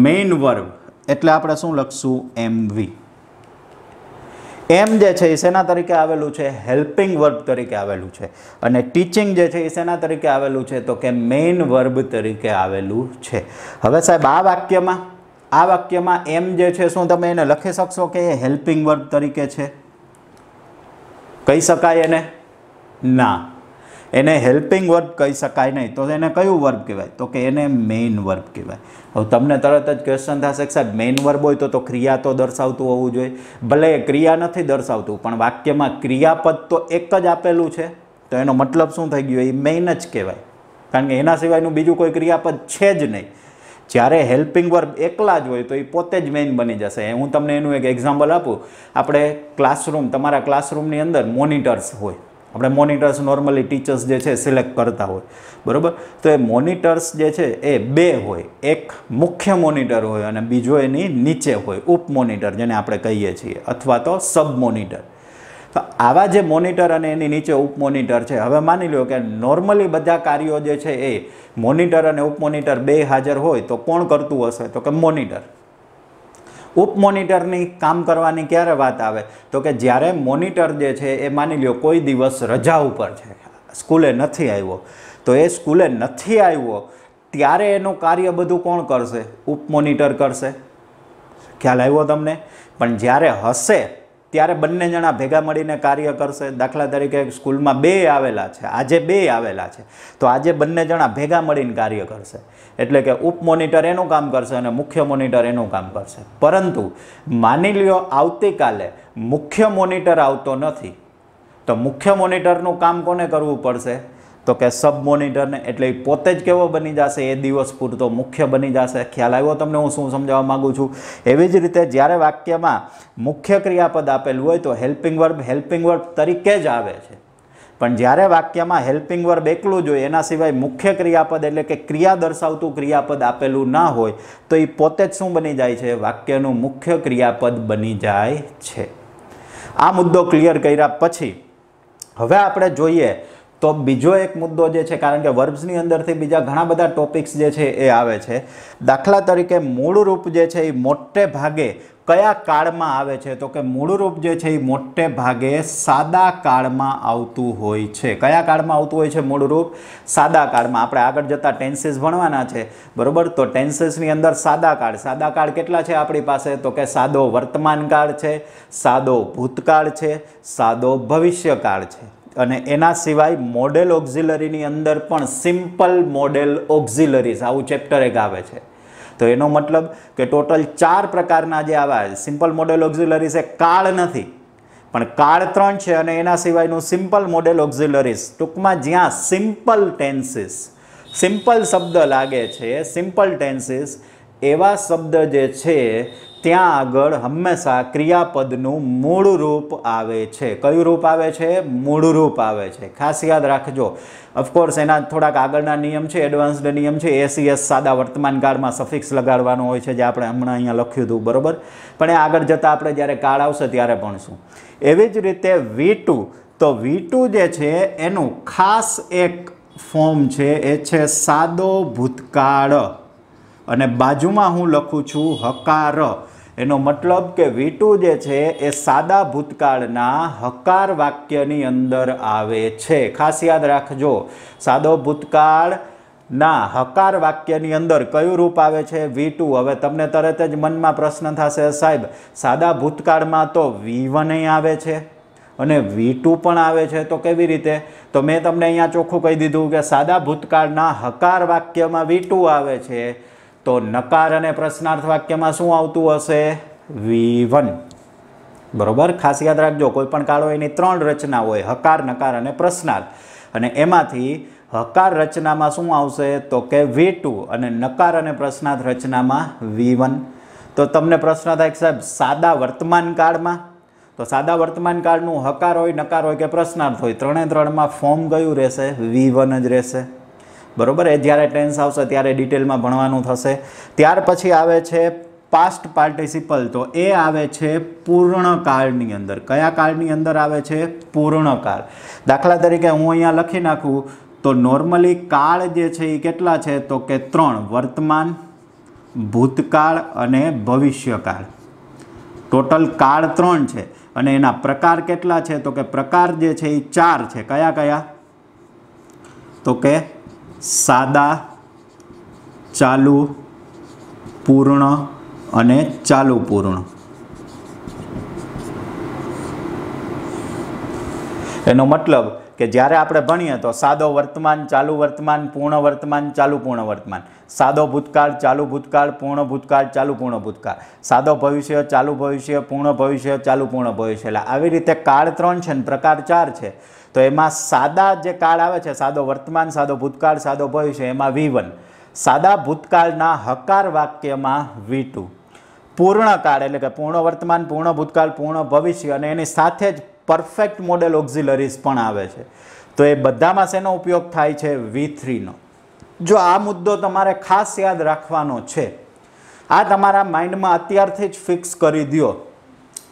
મેઇન વર્બ એટલે આપણે શું લખશું? MV. એમ જે છે એ શેના તરીકે આવેલું છે? હેલ્પિંગ વર્બ તરીકે આવેલું છે. અને ટીચિંગ જે છે એ શેના તરીકે આવેલું છે? તો કે મેઇન વર્બ તરીકે આવેલું છે. હવે સાહેબ આ વાક્યમાં આ વાક્યમાં એમ જે છે શું તમે એને લખી શકશો કે એ હેલ્પિંગ વર્બ તરીકે છે? કહી શકાય એને? ના, એને હેલ્પિંગ વર્બ કહી શકાય નહીં. તો એને કયું વર્બ કહેવાય? તો કે એને મેઇન વર્બ કહેવાય. હવે તમને તરત જ ક્વેશ્ચન થશે કે સાહેબ મેઇન વર્બ હોય તો ક્રિયા તો દર્શાવતું હોવું જોઈએ. ભલે એ ક્રિયા નથી દર્શાવતું, પણ વાક્યમાં ક્રિયાપદ તો એક જ આપેલું છે, તો એનો મતલબ શું થઈ ગયો? એ મેઇન જ કહેવાય, કારણ કે એના સિવાયનું બીજું કોઈ ક્રિયાપદ છે જ નહીં. જ્યારે હેલ્પિંગ વર્બ એકલા જ હોય તો એ પોતે જ મેઇન બની જશે. હું તમને એનું એક એક્ઝામ્પલ આપું. આપણે ક્લાસરૂમ, તમારા ક્લાસરૂમની અંદર મોનિટર્સ હોય. આપણે મોનિટર્સ નોર્મલી ટીચર્સ જે છે સિલેક્ટ કરતા હોય, બરાબર? તો એ મોનિટર્સ જે છે એ બે હોય. એક મુખ્ય મોનિટર હોય અને બીજો એની નીચે હોય ઉપ મોનિટર, જેને આપણે કહીએ છીએ, અથવા તો સબ મોનિટર. તો આવા જે મોનિટર અને એની નીચે ઉપ મોનિટર છે, હવે માની લો કે નોર્મલી બધા કાર્યો જે છે એ મોનિટર અને ઉપ મોનિટર બે હાજર હોય તો કોણ કરતું હશે? તો કે મોનિટર. ઉપ મોનિટરની કામ કરવાની ક્યારે વાત આવે? તો કે જ્યારે મોનિટર જે છે એ માની લો કોઈ દિવસ રજા ઉપર છે, સ્કૂલે નથી આવ્યો, તો એ સ્કૂલે નથી આવ્યો ત્યારે એનું કાર્ય બધું કોણ કરશે? ઉપ મોનિટર કરશે. ખ્યાલ આવ્યો તમને? પણ જ્યારે હશે ત્યારે બંને જણા ભેગા મળીને કાર્ય કરશે. દાખલા તરીકે સ્કૂલમાં બે આવેલા છે, આજે બે આવેલા છે, તો આજે બંને જણા ભેગા મળીને કાર્ય કરશે. એટલે કે ઉપ મોનિટર એનું કામ કરશે અને મુખ્ય મોનિટર એનું કામ કરશે. પરંતુ માની લ્યો આવતીકાલે મુખ્ય મોનિટર આવતો નથી, તો મુખ્ય મોનિટરનું કામ કોને કરવું પડશે? તો કે સબ મોનિટરને. એટલે એ પોતે જ કેવો બની જશે? એ દિવસ પૂરતો મુખ્ય બની જશે. ખ્યાલ આવ્યો તમને હું શું સમજાવવા માગું છું? એવી જ રીતે જ્યારે વાક્યમાં મુખ્ય ક્રિયાપદ આપેલું હોય તો હેલ્પિંગ વર્બ તરીકે જ આવે છે. પણ જ્યારે વાક્યમાં હેલ્પિંગ વર્બ એકલું જ હોય, એના સિવાય મુખ્ય ક્રિયાપદ એટલે કે ક્રિયા દર્શાવતું ક્રિયાપદ આપેલું ના હોય, તો એ પોતે જ શું બની જાય છે? વાક્યનું મુખ્ય ક્રિયાપદ બની જાય છે. આ મુદ્દો ક્લિયર કર્યા પછી હવે આપણે જોઈએ તો બીજો એક મુદ્દો જે છે, કારણ કે વર્બ્સની અંદરથી બીજા ઘણા બધા ટોપિક્સ જે છે એ આવે છે. દાખલા તરીકે મૂળરૂપ જે છે એ મોટે ભાગે કયા કાળમાં આવે છે? તો કે મૂળરૂપ જે છે એ મોટે ભાગે સાદા કાળમાં આવતું હોય છે. કયા કાળમાં આવતું હોય છે મૂળરૂપ? સાદા કાળમાં. આપણે આગળ જતા ટેન્સીસ ભણવાના છે, બરોબર? તો ટેન્સીસની અંદર સાદા કાળ કેટલા છે આપણી પાસે? તો કે સાદો વર્તમાન કાળ છે, સાદો ભૂતકાળ છે, સાદો ભવિષ્યકાળ છે. અને એના સિવાય મોડેલ ઓક્ઝિલરીની અંદર પણ સિમ્પલ મોડેલ ઓક્ઝિલરીઝ આવું ચેપ્ટર એક આવે છે. તો એનો મતલબ કે ટોટલ 4 પ્રકારના જે આવા સિમ્પલ મોડેલ ઓક્ઝિલરીઝ એ કાળ નથી, પણ કાળ 3 છે અને એના સિવાયનું સિમ્પલ મોડેલ ઓક્ઝિલરીઝ. ટૂંકમાં જ્યાં સિમ્પલ ટેન્સીસ, સિમ્પલ શબ્દ લાગે છે, સિમ્પલ ટેન્સીસ, એવા શબ્દ જે છે ત્યાં આગળ હંમેશા ક્રિયાપદનું મૂળ રૂપ આવે છે. કયું રૂપ આવે છે? મૂળ રૂપ આવે છે. ખાસ યાદ રાખજો. ઓફકોર્સ એના થોડાક આગળના નિયમ છે, એડવાન્સ્ડ નિયમ છે. એસીએસ સાદા વર્તમાન કાળમાં સફિક્સ લગાડવાનો હોય છે, જે આપણે હમણાં અહીંયા લખ્યું હતું, બરોબર? પણ એ આગળ જતાં આપણે જ્યારે કાળ આવશે ત્યારે ભણશું. એવી જ રીતે V2, તો V2 જે છે એનું ખાસ એક ફોર્મ છે, એ છે સાદો ભૂતકાળ, અને બાજુમાં હું લખું છું હકાર. એનો મતલબ કે V2 જે છે એ સાદા ભૂતકાળના હકાર વાક્યની અંદર આવે છે. ખાસ યાદ રાખજો, સાદો ભૂતકાળના હકાર વાક્યની અંદર કયું રૂપ આવે છે? V2. હવે તમને તરત જ મનમાં પ્રશ્ન થશે, સાહેબ સાદા ભૂતકાળમાં તો V1 આવે છે અને V2 પણ આવે છે, તો કેવી રીતે? તો મેં તમને અહીંયા ચોખ્ખું કહી દીધું કે સાદા ભૂતકાળના હકાર વાક્યમાં V2 આવે છે, તો નકાર અને પ્રશ્નાર્થ વાક્યમાં શું આવતું હશે? V1. બરોબર? ખાસ યાદ રાખજો, કોઈ પણ કાળ હોય એની 3 રચના હોય, હકાર, નકાર અને પ્રશ્નાર્થ. અને એમાંથી હકાર રચનામાં શું આવશે? તો કે V2, અને નકાર અને પ્રશ્નાર્થ રચનામાં V1. તો તમને પ્રશ્ન થાય કે સાહેબ સાદા વર્તમાન કાળમાં? તો સાદા વર્તમાન કાળનું હકાર હોય, નકાર હોય કે પ્રશ્નાર્થ હોય, 3માં ફોર્મ કયું રહેશે? V1 જ રહેશે. બરોબર? એ જ્યારે ટેન્સ આવશે ત્યારે ડિટેલમાં ભણવાનું થશે. ત્યાર પછી આવે છે પાસ્ટ પાર્ટિસિપલ. તો એ આવે છે પૂર્ણકાળની અંદર. કયા કાળની અંદર આવે છે? પૂર્ણકાળ. દાખલા તરીકે હું અહીંયા લખી નાખું તો નોર્મલી કાળ જે છે એ કેટલા છે? તો કે 3: વર્તમાન, ભૂતકાળ અને ભવિષ્યકાળ. ટોટલ કાળ 3 છે અને એના પ્રકાર કેટલા છે? તો કે પ્રકાર જે છે એ 4 છે. કયા કયા? તો કે સાદા, ચાલુ, પૂર્ણ અને ચાલુ પૂર્ણ. એનો મતલબ કે જ્યારે આપણે ભણીએ તો સાદો વર્તમાન, ચાલુ વર્તમાન, પૂર્ણ વર્તમાન, ચાલુ પૂર્ણ વર્તમાન, સાદો ભૂતકાળ, ચાલુ ભૂતકાળ, પૂર્ણ ભૂતકાળ, ચાલુ પૂર્ણ ભૂતકાળ, સાદો ભવિષ્ય, ચાલુ ભવિષ્ય, પૂર્ણ ભવિષ્ય, ચાલુ પૂર્ણ ભવિષ્ય. એટલે આવી રીતે કાળ 3 છે ને પ્રકાર 4 છે. તો એમાં સાદા જે કાળ આવે છે, સાદો વર્તમાન, સાદો ભૂતકાળ, સાદો ભવિષ્ય, એમાં V1. સાદા ભૂતકાળના હકાર વાક્યમાં V2. પૂર્ણ કાળ એટલે કે પૂર્ણ વર્તમાન, પૂર્ણ ભૂતકાળ, પૂર્ણ ભવિષ્ય અને એની સાથે જ પરફેક્ટ મોડેલ ઓક્ઝિલરીઝ પણ આવે છે. તો એ બધામાં શેનો ઉપયોગ થાય છે? V3 નો. જો આ મુદ્દો તમારે ખાસ યાદ રાખવાનો છે, આ તમારા માઇન્ડમાં અત્યારથી જ ફિક્સ કરી દો.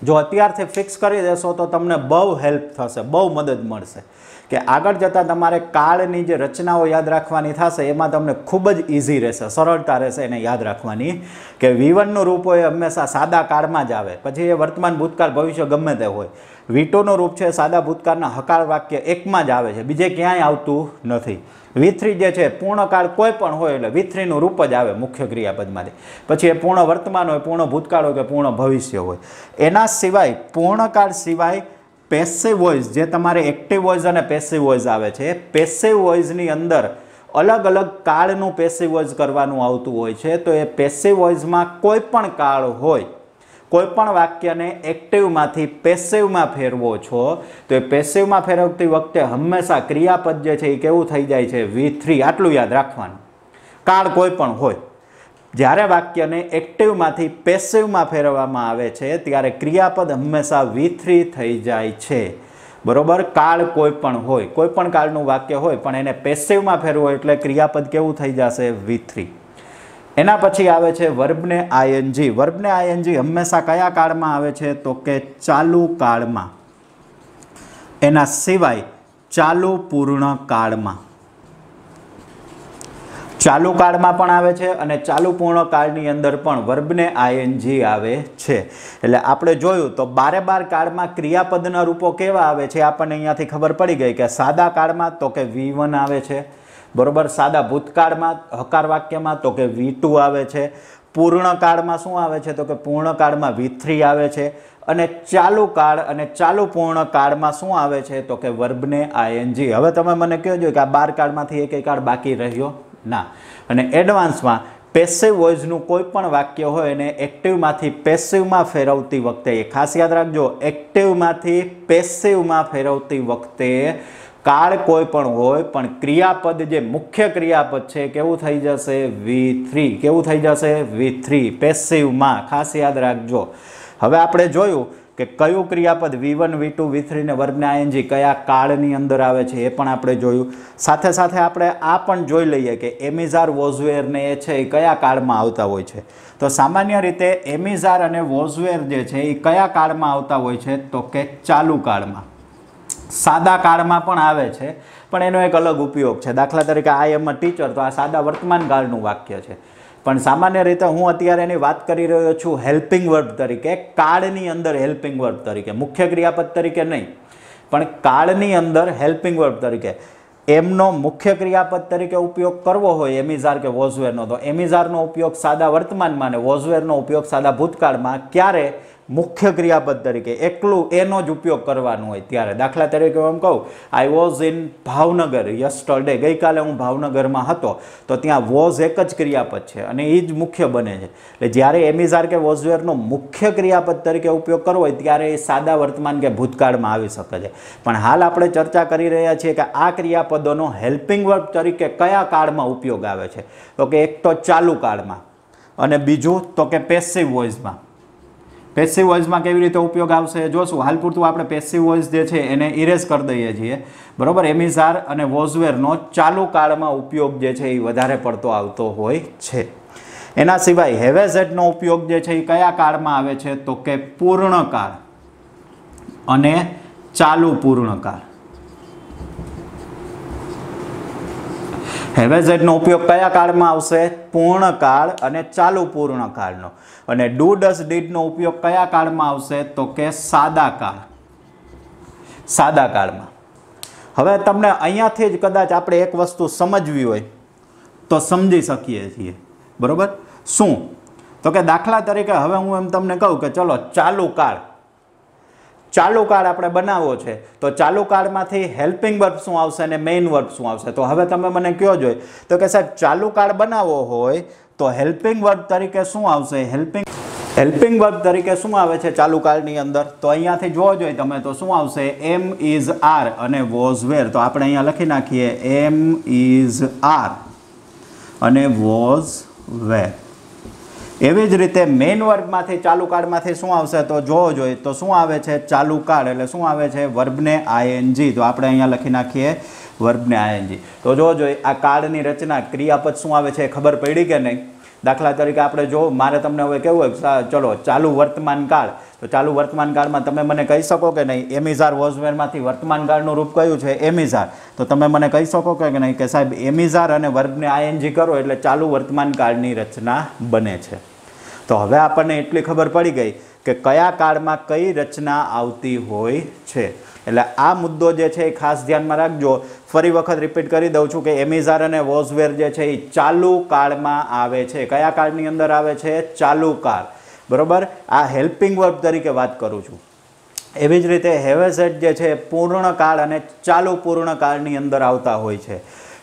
જો અત્યારથી ફિક્સ કરી દેશો તો તમને બહુ હેલ્પ થશે, બહુ મદદ મળશે કે આગળ જતાં તમારે કાળની જે રચનાઓ યાદ રાખવાની થશે એમાં તમને ખૂબ જ ઇઝી રહેશે, સરળતા રહેશે એને યાદ રાખવાની કે V1નું રૂપ હોય હંમેશા સાદા કાળમાં જ આવે, પછી એ વર્તમાન, ભૂતકાળ, ભવિષ્ય ગમે તે હોય. V2નું રૂપ છે સાદા ભૂતકાળના હકાર વાક્ય એકમાં જ આવે છે, બીજે ક્યાંય આવતું નથી. V3 જે છે પૂર્ણકાળ કોઈ પણ હોય એટલે V3નું રૂપ જ આવે મુખ્ય ક્રિયાપદમાંથી. પછી એ પૂર્ણ વર્તમાન હોય, પૂર્ણ ભૂતકાળ હોય કે પૂર્ણ ભવિષ્ય હોય. એના સિવાય પૂર્ણકાળ સિવાય પેસિવ વોઇસ, જે તમારે એક્ટિવ વોઇસ અને પેસિવ વોઇસ આવે છે, પેસિવ વોઇસની અંદર અલગ અલગ કાળનું પેસિવ વોઇસ કરવાનું આવતું હોય છે. તો એ પેસિવ વોઇસમાં કોઈ પણ કાળ હોય, કોઈ પણ વાક્યને એક્ટિવમાંથી પેસિવમાં ફેરવો છો તો એ પેસિવમાં ફેરવતી વખતે હંમેશા ક્રિયાપદ જે છે એ કેવું થઈ જાય છે? V3. આટલું યાદ રાખવાનું. કાળ કોઈ પણ હોય, જ્યારે વાક્યને એક્ટિવમાંથી પેસિવમાં ફેરવવામાં આવે છે ત્યારે ક્રિયાપદ હંમેશા V3 થઈ જાય છે. બરોબર? કાળ કોઈ પણ હોય, કોઈ પણ કાળનું વાક્ય હોય પણ એને પેસિવમાં ફેરવો એટલે ક્રિયાપદ કેવું થઈ જશે? V3. એના પછી આવે છે વર્બને ING. વર્બને ING હંમેશા કયા કાળમાં આવે છે? તો કે ચાલુ કાળમાં. એના સિવાય ચાલુ પૂર્ણ કાળમાં. ચાલુ કાળમાં પણ આવે છે અને ચાલુ પૂર્ણ કાળની અંદર પણ વર્બને ING આવે છે. એટલે આપણે જોયું તો 12 કાળમાં ક્રિયાપદના રૂપો કેવા આવે છે આપણને અહીંયાથી ખબર પડી ગઈ કે સાદા કાળમાં તો કે V1 આવે છે. બરોબર? સાદા ભૂતકાળમાં હકાર વાક્યમાં તો કે V2 આવે છે. પૂર્ણ કાળમાં શું આવે છે? તો કે પૂર્ણ કાળમાં V3 આવે છે. અને ચાલુ કાળ અને ચાલુ પૂર્ણ કાળમાં શું આવે છે? તો કે વર્બને ING. હવે તમે મને કહેજો કે આ 12 કાળમાંથી એક કાળ બાકી રહ્યો? ના. અને એડવાન્સમાં પેસિવ વોઇસનું કોઈ પણ વાક્ય હોય એને એક્ટિવમાંથી પેસિવમાં ફેરવતી વખતે, એ ખાસ યાદ રાખજો, એક્ટિવમાંથી પેસિવમાં ફેરવતી વખતે કાળ કોઈ પણ હોય પણ ક્રિયાપદ જે મુખ્ય ક્રિયાપદ છે કેવું થઈ જશે? V3. કેવું થઈ જશે? V3. પેસિવમાં. ખાસ યાદ રાખજો. હવે આપણે જોયું કે કયું ક્રિયાપદ V1, V2, V3 ને વર્બને ING કયા કાળની અંદર આવે છે એ પણ આપણે જોયું. સાથે સાથે આપણે આ પણ જોઈ લઈએ કે એમિઝાર, વોઝવેર ને એ છે એ કયા કાળમાં આવતા હોય છે. તો સામાન્ય રીતે એમિઝાર અને વોઝવેર જે છે એ કયા કાળમાં આવતા હોય છે? તો કે ચાલુ કાળમાં. સાદા કાળમાં પણ આવે છે પણ એનો એક અલગ ઉપયોગ છે. દાખલા તરીકે I am a teacher, તો આ સાદા વર્તમાન કાળનું વાક્ય છે. પણ સામાન્ય રીતે હું અત્યારે એની વાત કરી રહ્યો છું હેલ્પિંગ વર્બ તરીકે, કાળની અંદર હેલ્પિંગ વર્બ તરીકે, મુખ્ય ક્રિયાપદ તરીકે નહીં પણ કાળની અંદર હેલ્પિંગ વર્બ તરીકે. એમનો મુખ્ય ક્રિયાપદ તરીકે ઉપયોગ કરવો હોય એમિઝાર કે વોઝવેરનો, તો એમિઝારનો ઉપયોગ સાદા વર્તમાનમાં અને વોઝવેરનો ઉપયોગ સાદા ભૂતકાળમાં. ક્યારે? મુખ્ય ક્રિયાપદ તરીકે એકલું એનો જ ઉપયોગ કરવાનો હોય ત્યારે. દાખલા તરીકે એમ કહું I was in Bhavnagar yesterday, ગઈકાલે હું ભાવનગરમાં હતો, તો ત્યાં વોઝ એક જ ક્રિયાપદ છે અને એ જ મુખ્ય બને છે. એટલે જ્યારે એમિઝાર કે વોઝવેરનો મુખ્ય ક્રિયાપદ તરીકે ઉપયોગ કરવો હોય ત્યારે એ સાદા વર્તમાન કે ભૂતકાળમાં આવી શકે છે. પણ હાલ આપણે ચર્ચા કરી રહ્યા છીએ કે આ ક્રિયાપદોનો હેલ્પિંગ વર્બ તરીકે કયા કાળમાં ઉપયોગ આવે છે? તો કે એક તો ચાલુ કાળમાં અને બીજું તો કે પેસિવ વોઇસમાં. પેસિવ વોઇસમાં કેવી રીતે ઉપયોગ આવશે જોશું. હાલ પૂરતું આપણે પેસિવ વોઇસ જે છે એને ઇરેઝ કરી દઈએ છીએ. બરોબર? એમિઝાર અને વોઝવેરનો ચાલુ કાળમાં ઉપયોગ જે છે એ વધારે પડતો આવતો હોય છે. એના સિવાય હેવેઝેટનો ઉપયોગ જે છે એ કયા કાળમાં આવે છે? તો કે પૂર્ણકાળ અને ચાલુ પૂર્ણકાળ. હેવેઝેટનો ઉપયોગ કયા કાળમાં આવશે? પૂર્ણકાળ અને ચાલુ પૂર્ણકાળનો. અને ડુ ડસ ડીડનો ઉપયોગ કયા કાળમાં આવશે? તો કે સાદા કાળ. સાદા કાળમાં. હવે તમને અહીંયાથી જ કદાચ આપણે એક વસ્તુ સમજવી હોય તો સમજી શકીએ છીએ. બરોબર? શું? તો કે દાખલા તરીકે હવે હું એમ તમને કહું કે ચલો ચાલુ કાળ આપણે બનાવવો છે, તો ચાલુ કાળમાંથી હેલ્પિંગ વર્બ શું આવશે અને મેઇન વર્બ શું આવશે? તો હવે તમે મને કયો જોઈએ તો કે સાહેબ ચાલુ કાળ બનાવવો હોય તો હેલ્પિંગ વર્બ તરીકે શું આવશે? હેલ્પિંગ વર્બ તરીકે શું આવે છે ચાલુ કાળની અંદર? તો અહીંયાથી જોવો જોઈએ તમે તો શું આવશે? એમ ઇઝ આર અને વોઝ વેર. તો આપણે અહીંયા લખી નાખીએ એમ ઇઝ આર અને વોઝ વેર. એવી જ રીતે મેઇન વર્બમાંથી ચાલુ કાળમાંથી શું આવશે? તો જોવો જોઈએ તો શું આવે છે? ચાલુ કાળ એટલે શું આવે છે? વર્બને આઈએનજી. તો આપણે અહીંયા લખી નાખીએ વર્બને આઈએનજી. તો જોવો જોઈએ આ કાળની રચના ક્રિયાપદ શું આવે છે ખબર પડી કે નહીં? દાખલા તરીકે આપણે જો મારે તમને હવે કેવું હોય ચલો ચાલુ વર્તમાન કાળ, તો ચાલુ વર્તમાન કાળમાં તમે મને કહી શકો કે નહીં એમિઝાર વોઝવેરમાંથી વર્તમાન કાળનું રૂપ કયું છે? એમિઝાર. તો તમે મને કહી શકો કે નહીં કે સાહેબ એમિઝાર અને વર્બને આઈએનજી કરો એટલે ચાલુ વર્તમાન કાળની રચના બને છે. તો હવે આપણને એટલી ખબર પડી ગઈ કે કયા કાળમાં કઈ રચના આવતી હોય છે. એટલે આ મુદ્દો જે છે એ ખાસ ધ્યાનમાં રાખજો. ફરી વખત રિપીટ કરી દઉં છું કે એમિઝાર અને વોઝવેર જે છે એ ચાલુ કાળમાં આવે છે. કયા કાળની અંદર આવે છે? ચાલુ કાળ. બરોબર. આ હેલ્પિંગ વર્બ તરીકે વાત કરું છું. એવી જ રીતે હેવેસેટ જે છે પૂર્ણ કાળ અને ચાલુ પૂર્ણ કાળની અંદર આવતા હોય છે.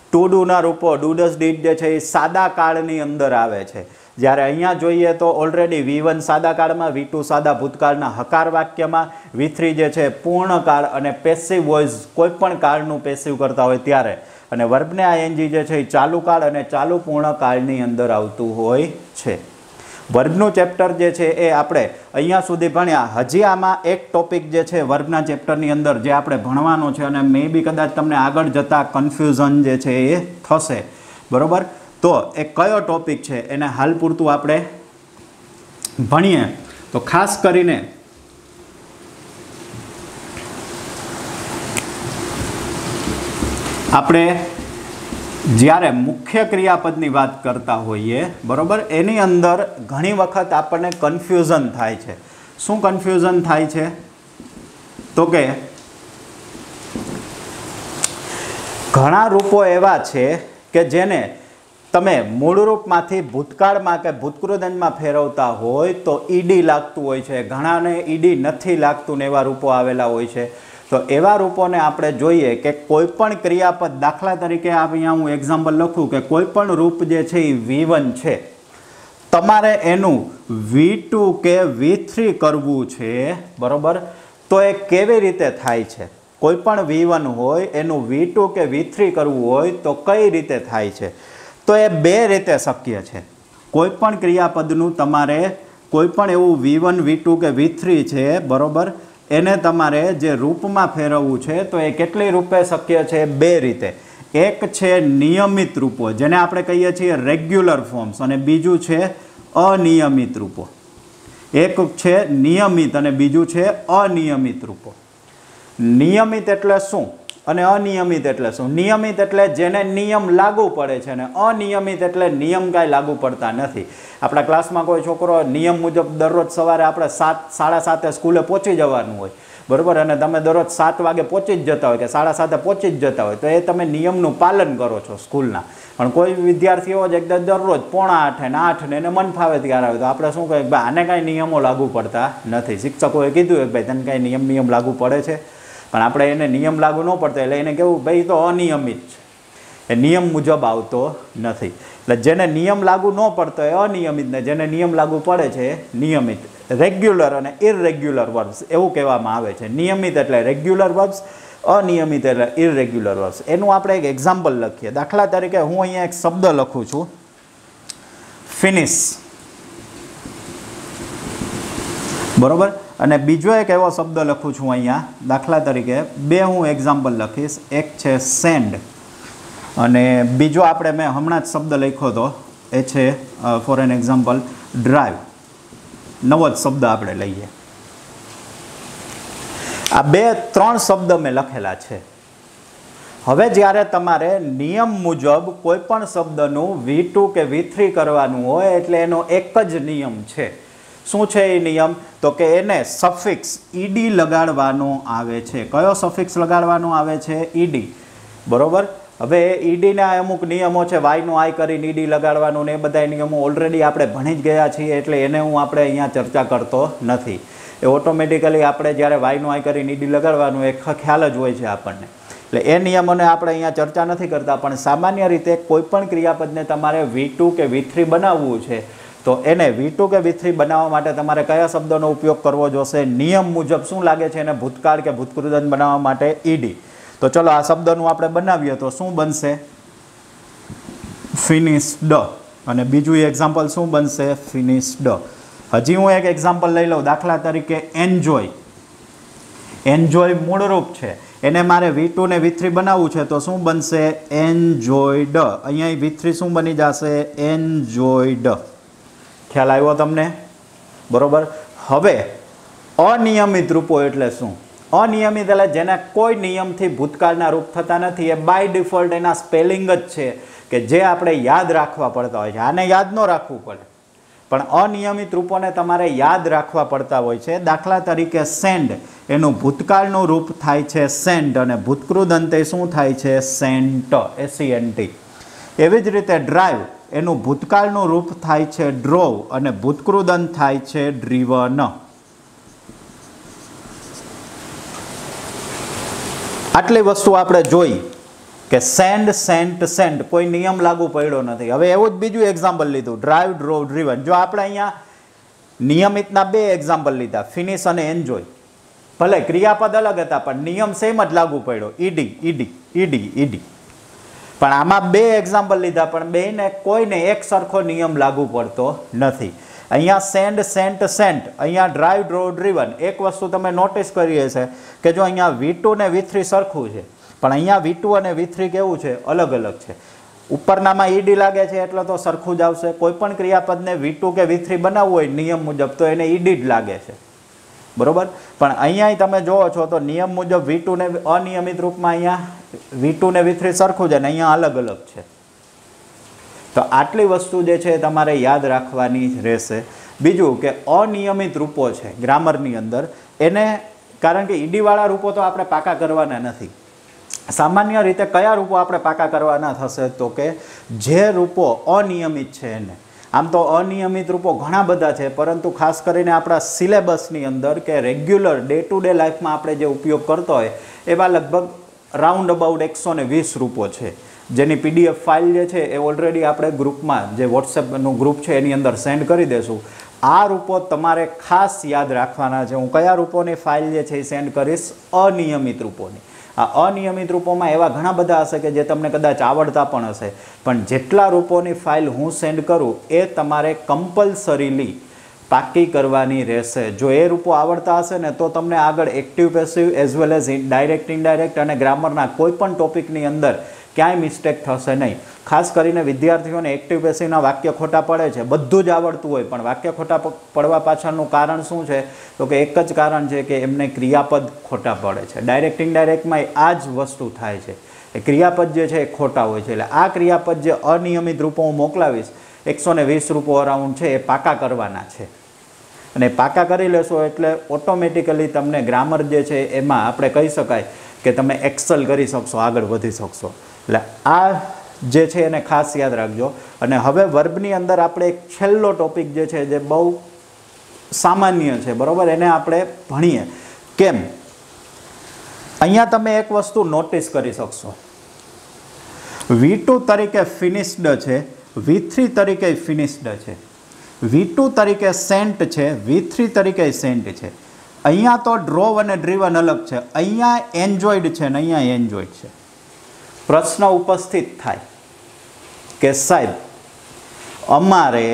ટુ ડુના રૂપો ડુડસ ડીડ જે છે એ સાદા કાળની અંદર આવે છે. જ્યારે અહીંયા જોઈએ તો ઓલરેડી V1 સાદા કાળમાં, V2 સાદા ભૂતકાળના હકાર વાક્યમાં, V3 જે છે પૂર્ણ કાળ અને પેસિવ વોઇસ કોઈ પણ કાળનું પેસિવ કરતા હોય ત્યારે, અને વર્બને આઈએનજી જે છે એ ચાલુ કાળ અને ચાલુ પૂર્ણ કાળની અંદર આવતું હોય છે. વર્બનું ચેપ્ટર જે છે એ આપણે અહીંયા સુધી ભણ્યા. હજી આમાં એક ટોપિક જે છે વર્બના ચેપ્ટરની અંદર જે આપણે ભણવાનો છે અને મે બી કદાચ તમને આગળ જતાં કન્ફ્યુઝન જે છે એ થશે. બરાબર. તો એ કયો ટોપિક છે એને હાલ પૂરતું આપણે ભણીએ. તો ખાસ કરીને આપણે જ્યારે મુખ્ય ક્રિયાપદની વાત કરતા હોઈએ બરાબર, એની અંદર ઘણી વખત આપણને કન્ફ્યુઝન થાય છે. શું કન્ફ્યુઝન થાય છે? તો કે ઘણા રૂપો એવા છે કે જેને તમે મૂળ રૂપમાંથી ભૂતકાળમાં કે ભૂતકૃદંતમાં ફેરવતા હોય તો ઈડી લાગતું હોય છે, ઘણાને ઈડી નથી લાગતું ને એવા રૂપો આવેલા હોય છે. તો એવા રૂપોને આપણે જોઈએ કે કોઈ પણ ક્રિયાપદ, દાખલા તરીકે અહીંયા હું એક્ઝામ્પલ લખું કે કોઈ પણ રૂપ જે છે એ V1 છે, તમારે એનું V2 કે V3 કરવું છે બરાબર. તો એ કેવી રીતે થાય છે? કોઈ પણ V1 હોય એનું V2 કે V3 કરવું હોય તો કઈ રીતે થાય છે? તો એ બે રીતે શક્ય છે. કોઈ પણ ક્રિયાપદનું તમારે કોઈ પણ એવું V1, V2 કે V3 છે બરાબર, એને તમારે જે રૂપમાં ફેરવવું છે તો એ કેટલી રૂપે શક્ય છે? બે રીતે. એક છે નિયમિત રૂપો જેને આપણે કહીએ છીએ રેગ્યુલર ફોર્મ્સ, અને બીજું છે અનિયમિત રૂપો. એક છે નિયમિત અને બીજું છે અનિયમિત રૂપો. નિયમિત એટલે શું અને અનિયમિત એટલે શું? નિયમિત એટલે જેને નિયમ લાગુ પડે છે, અને અનિયમિત એટલે નિયમ કાંઈ લાગુ પડતા નથી. આપણા ક્લાસમાં કોઈ છોકરો નિયમ મુજબ દરરોજ સવારે આપણે 7:30 સ્કૂલે પહોંચી જવાનું હોય બરાબર, અને તમે દરરોજ 7 વાગે પહોંચી જ જતા હોય કે 7:30 પહોંચી જ જતા હોય, તો એ તમે નિયમનું પાલન કરો છો સ્કૂલના. પણ કોઈ વિદ્યાર્થીઓ જ એકદમ દરરોજ 7:45 ને 8 ને એને મન ફાવે ત્યારે આવે તો આપણે શું કહીએ? ભાઈ આને કાંઈ નિયમો લાગુ પડતા નથી. શિક્ષકોએ કીધું કે ભાઈ તને કાંઈ નિયમ લાગુ પડે છે? પણ આપણે એને નિયમ લાગુ ન પડતો એટલે એને કેવું ભાઈ તો અનિયમિત છે, એ નિયમ મુજબ આવતો નથી. એટલે જેને નિયમ લાગુ ન પડતો એ અનિયમિત, ને જેને નિયમ લાગુ પડે છે નિયમિત. રેગ્યુલર અને ઇરરેગ્યુલર વર્બ્સ એવું કહેવામાં આવે છે. નિયમિત એટલે રેગ્યુલર વર્બ્સ, અનિયમિત એટલે ઇરરેગ્યુલર વર્બ્સ. એનું આપણે એક એક્ઝામ્પલ લખીએ. દાખલા તરીકે હું અહીંયા એક શબ્દ લખું છું ફિનિશ બરોબર, અને બીજો એક એવો શબ્દ લખું છું અહીંયા. દાખલા તરીકે બે હું એક્ઝામ્પલ લખીશ. એક છે સેન્ડ અને બીજો આપણે મેં હમણાં જ શબ્દ લખ્યો હતો એ છે ફોર એન એક્ઝામ્પલ ડ્રાઈવ. નવો જ શબ્દ આપણે લઈએ. આ 2-3 શબ્દ મેં લખેલા છે. હવે જ્યારે તમારે નિયમ મુજબ કોઈ પણ શબ્દનું V2 કે V3 કરવાનું હોય એટલે એનો એક જ નિયમ છે. શું છે એ નિયમ? તો કે એને સફિક્સ ઈડી લગાડવાનો આવે છે. કયો સફિક્સ લગાડવાનો આવે છે? ઈડી બરોબર. હવે ઈડીના અમુક નિયમો છે, વાયનું આઈ કરીને ઈડી લગાડવાનું ને એ બધા નિયમો ઓલરેડી આપણે ભણી જ ગયા છીએ, એટલે એને હું આપણે અહીંયા ચર્ચા કરતો નથી. એ ઓટોમેટિકલી આપણે જ્યારે વાયનું આઈ કરીને ઈડી લગાડવાનું એ ખ્યાલ જ હોય છે આપણને, એટલે એ નિયમોને આપણે અહીંયા ચર્ચા નથી કરતા. પણ સામાન્ય રીતે કોઈપણ ક્રિયાપદને તમારે V2 કે V3 બનાવવું છે તો એને V2 કે V3 બનાવવા માટે તમારે કયા શબ્દોનો ઉપયોગ કરવો જોશે? નિયમ મુજબ શું લાગે છે એને ભૂતકાળ કે ભૂતકૃદંત બનાવવા માટે ઈડી. તો ચલો આ શબ્દનું આપણે બનાવીએ તો શું બનશે? ફિનિશ્ડ. અને બીજું એક્ઝામ્પલ શું બનશે? ફિનિશ્ડ. હજી હું એક એક્ઝામ્પલ લઈ લઉં. દાખલા તરીકે એન્જોય. એન્જોય મૂળરૂપ છે, એને મારે V2 ને V3 બનાવવું છે તો શું બનશે? એન્જોયડ. અહીંયા V3 શું બની જશે? એન્જોયડ. ખ્યાલ આવ્યો તમને? બરોબર. હવે અનિયમિત રૂપો એટલે શું? અનિયમિત એટલે જેના કોઈ નિયમથી ભૂતકાળના રૂપ થતા નથી, એ બાય ડિફોલ્ટ એના સ્પેલિંગ જ છે કે જે આપણે યાદ રાખવા પડતા હોય છે. આને યાદ ન રાખવું પડે, પણ અનિયમિત રૂપોને તમારે યાદ રાખવા પડતા હોય છે. દાખલા તરીકે સેન્ડ, એનું ભૂતકાળનું રૂપ થાય છે સેન્ટ અને ભૂતકૃદંતે શું થાય છે? Sent, SENT. એવી જ રીતે ડ્રાઈવ, એનું ભૂતકાળનું રૂપ થાય છે ડ્રોવ અને ભૂતકૃદંત થાય છે ડ્રીવન. આટલી વસ્તુ આપણે જોઈ કે સેન્ડ, સેન્ટ, સેન્ટ, કોઈ નિયમ લાગુ પડ્યો નથી. હવે એવું જ બીજું એક્ઝામ્પલ લીધું, ડ્રાઈવ, ડ્રોવ, ડ્રીવન. જો આપણે અહીંયા નિયમિતના બે એક્ઝામ્પલ લીધા, ફિનિશ અને એન્જોય. ભલે ક્રિયાપદ અલગ હતા પણ નિયમ સેમ જ લાગુ પડ્યો, ઈડી, ઈડી, ઈડી, ઈડી. પણ આમાં બે એક્ઝામ્પલ લીધા પણ બેને કોઈને એક સરખો નિયમ લાગુ પડતો નથી. અહીંયા સેન્ડ, સેન્ટ, સેન્ટ, અહીંયા ડ્રાઈવ, ડ્રોવ, ડ્રીવન. એક વસ્તુ તમે નોટિસ કરી હશે કે જો અહીંયા V2 ને V3 સરખું છે, પણ અહીંયા V2 અને V3 કેવું છે? અલગ અલગ છે. ઉપરનામાં ઈડી લાગે છે એટલે તો સરખું જ આવશે. કોઈ પણ ક્રિયાપદને V2 કે V3 બનાવવું હોય નિયમ મુજબ તો એને ઈડી જ લાગે છે, બરોબર. પણ અહીંયા તમે જોવો છો તો નિયમ મુજબ V2 ને અનિયમિત રૂપમાં અહીંયા V2 ને V3 સરખું છે ને અહીંયા અલગ અલગ છે. તો આટલી વસ્તુ જે છે તમારે યાદ રાખવાની રહેશે. બીજું કે અનિયમિત રૂપો છે ગ્રામરની અંદર, એને કારણ કે ઈડીવાળા રૂપો તો આપણે પાકા કરવાના નથી. સામાન્ય રીતે કયા રૂપો આપણે પાકા કરવાના થશે? તો કે જે રૂપો અનિયમિત છે એને. આમ તો અનિયમિત રૂપો ઘણા બધા છે, પરંતુ ખાસ કરીને આપણા સિલેબસની અંદર કે રેગ્યુલર ડે ટુ ડે લાઈફમાં આપણે જે ઉપયોગ કરતો હોય એવા લગભગ રાઉન્ડ અબાઉટ 120 રૂપો છે, જેની PDF ફાઇલ જે છે એ ઓલરેડી આપણે ગ્રુપમાં, જે વોટ્સએપનું ગ્રુપ છે એની અંદર સેન્ડ કરી દેશું. આ રૂપો તમારે ખાસ યાદ રાખવાના છે. હું કયા રૂપોની ફાઇલ જે છે એ સેન્ડ કરીશ? અનિયમિત રૂપોની. આ અનિયમિત રૂપોમાં એવા ઘણા બધા હશે કે જે તમને કદાચ આવડતા પણ હશે, પણ જેટલા રૂપોની ફાઇલ હું સેન્ડ કરું એ તમારે કમ્પલસરીલી પાકી કરવાની રહેશે. જો એ રૂપો આવડતા હશે ને તો તમને આગળ active, passive as well as direct, indirect અને ગ્રામરના કોઈ પણ ટોપિકની અંદર ક્યાંય મિસ્ટેક થશે નહીં. ખાસ કરીને વિદ્યાર્થીઓને એક્ટિવ પેસિવના વાક્ય ખોટા પડે છે, બધું જ આવડતું હોય પણ વાક્ય ખોટા પડવા પાછળનું કારણ શું છે? તો કે એક જ કારણ છે કે એમને ક્રિયાપદ ખોટા પડે છે. ડાયરેક્ટ, ઇનડાયરેક્ટમાં આ જ વસ્તુ થાય છે, એ ક્રિયાપદ જે છે એ ખોટા હોય છે. એટલે આ ક્રિયાપદ જે અનિયમિત રૂપો હું મોકલાવીશ, 120 રૂપો અરાઉન્ડ છે, એ પાકા કરવાના છે. અને પાકા કરી લેશો એટલે ઓટોમેટિકલી તમને ગ્રામર જે છે એમાં આપણે કહી શકાય કે તમે એક્સેલ કરી શકશો, આગળ વધી શકશો. એટલે આ જે છે એને ખાસ યાદ રાખજો. અને હવે વર્બની અંદર આપણે એક છેલ્લો ટોપિક જે છે જે બહુ સામાન્ય છે, બરાબર, એને આપણે ભણીએ. કેમ? અહીંયા તમે એક વસ્તુ નોટિસ કરી શકશો, V2 તરીકે ફિનિશ્ડ છે, V3 તરીકે ફિનિશ્ડ છે, V2 તરીકે સેન્ટ છે, V3 તરીકે સેન્ટ છે. અહીંયા તો ડ્રોવ અને ડ્રીવન અલગ છે, અહીંયા એન્જોયડ છે ને અહીંયા એન્જોયડ છે. પ્રશ્ન ઉપસ્થિત થાય કે સાહેબ અમારે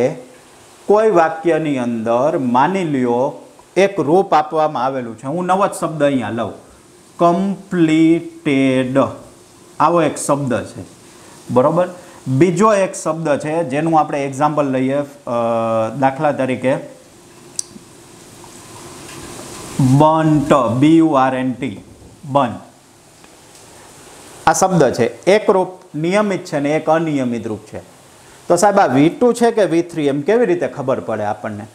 કોઈ વાક્યની અંદર માની લ્યો એક રૂપ આપવામાં આવેલું છે, હું નવો જ શબ્દ અહીંયા લઉં, કમ્પ્લીટેડ, આવો એક શબ્દ છે, બરોબર. બીજો એક શબ્દ છે જેનું આપણે એક્ઝામ્પલ લઈએ, દાખલા તરીકે બન્ટ, BURNT, બન્ટ. આ શબ્દ છે, એક રૂપ નિયમિત છે ને એક અનિયમિત રૂપ છે. તો સાહેબ આ V2 છે કે V3 એમ કેવી રીતે ખબર પડે આપણને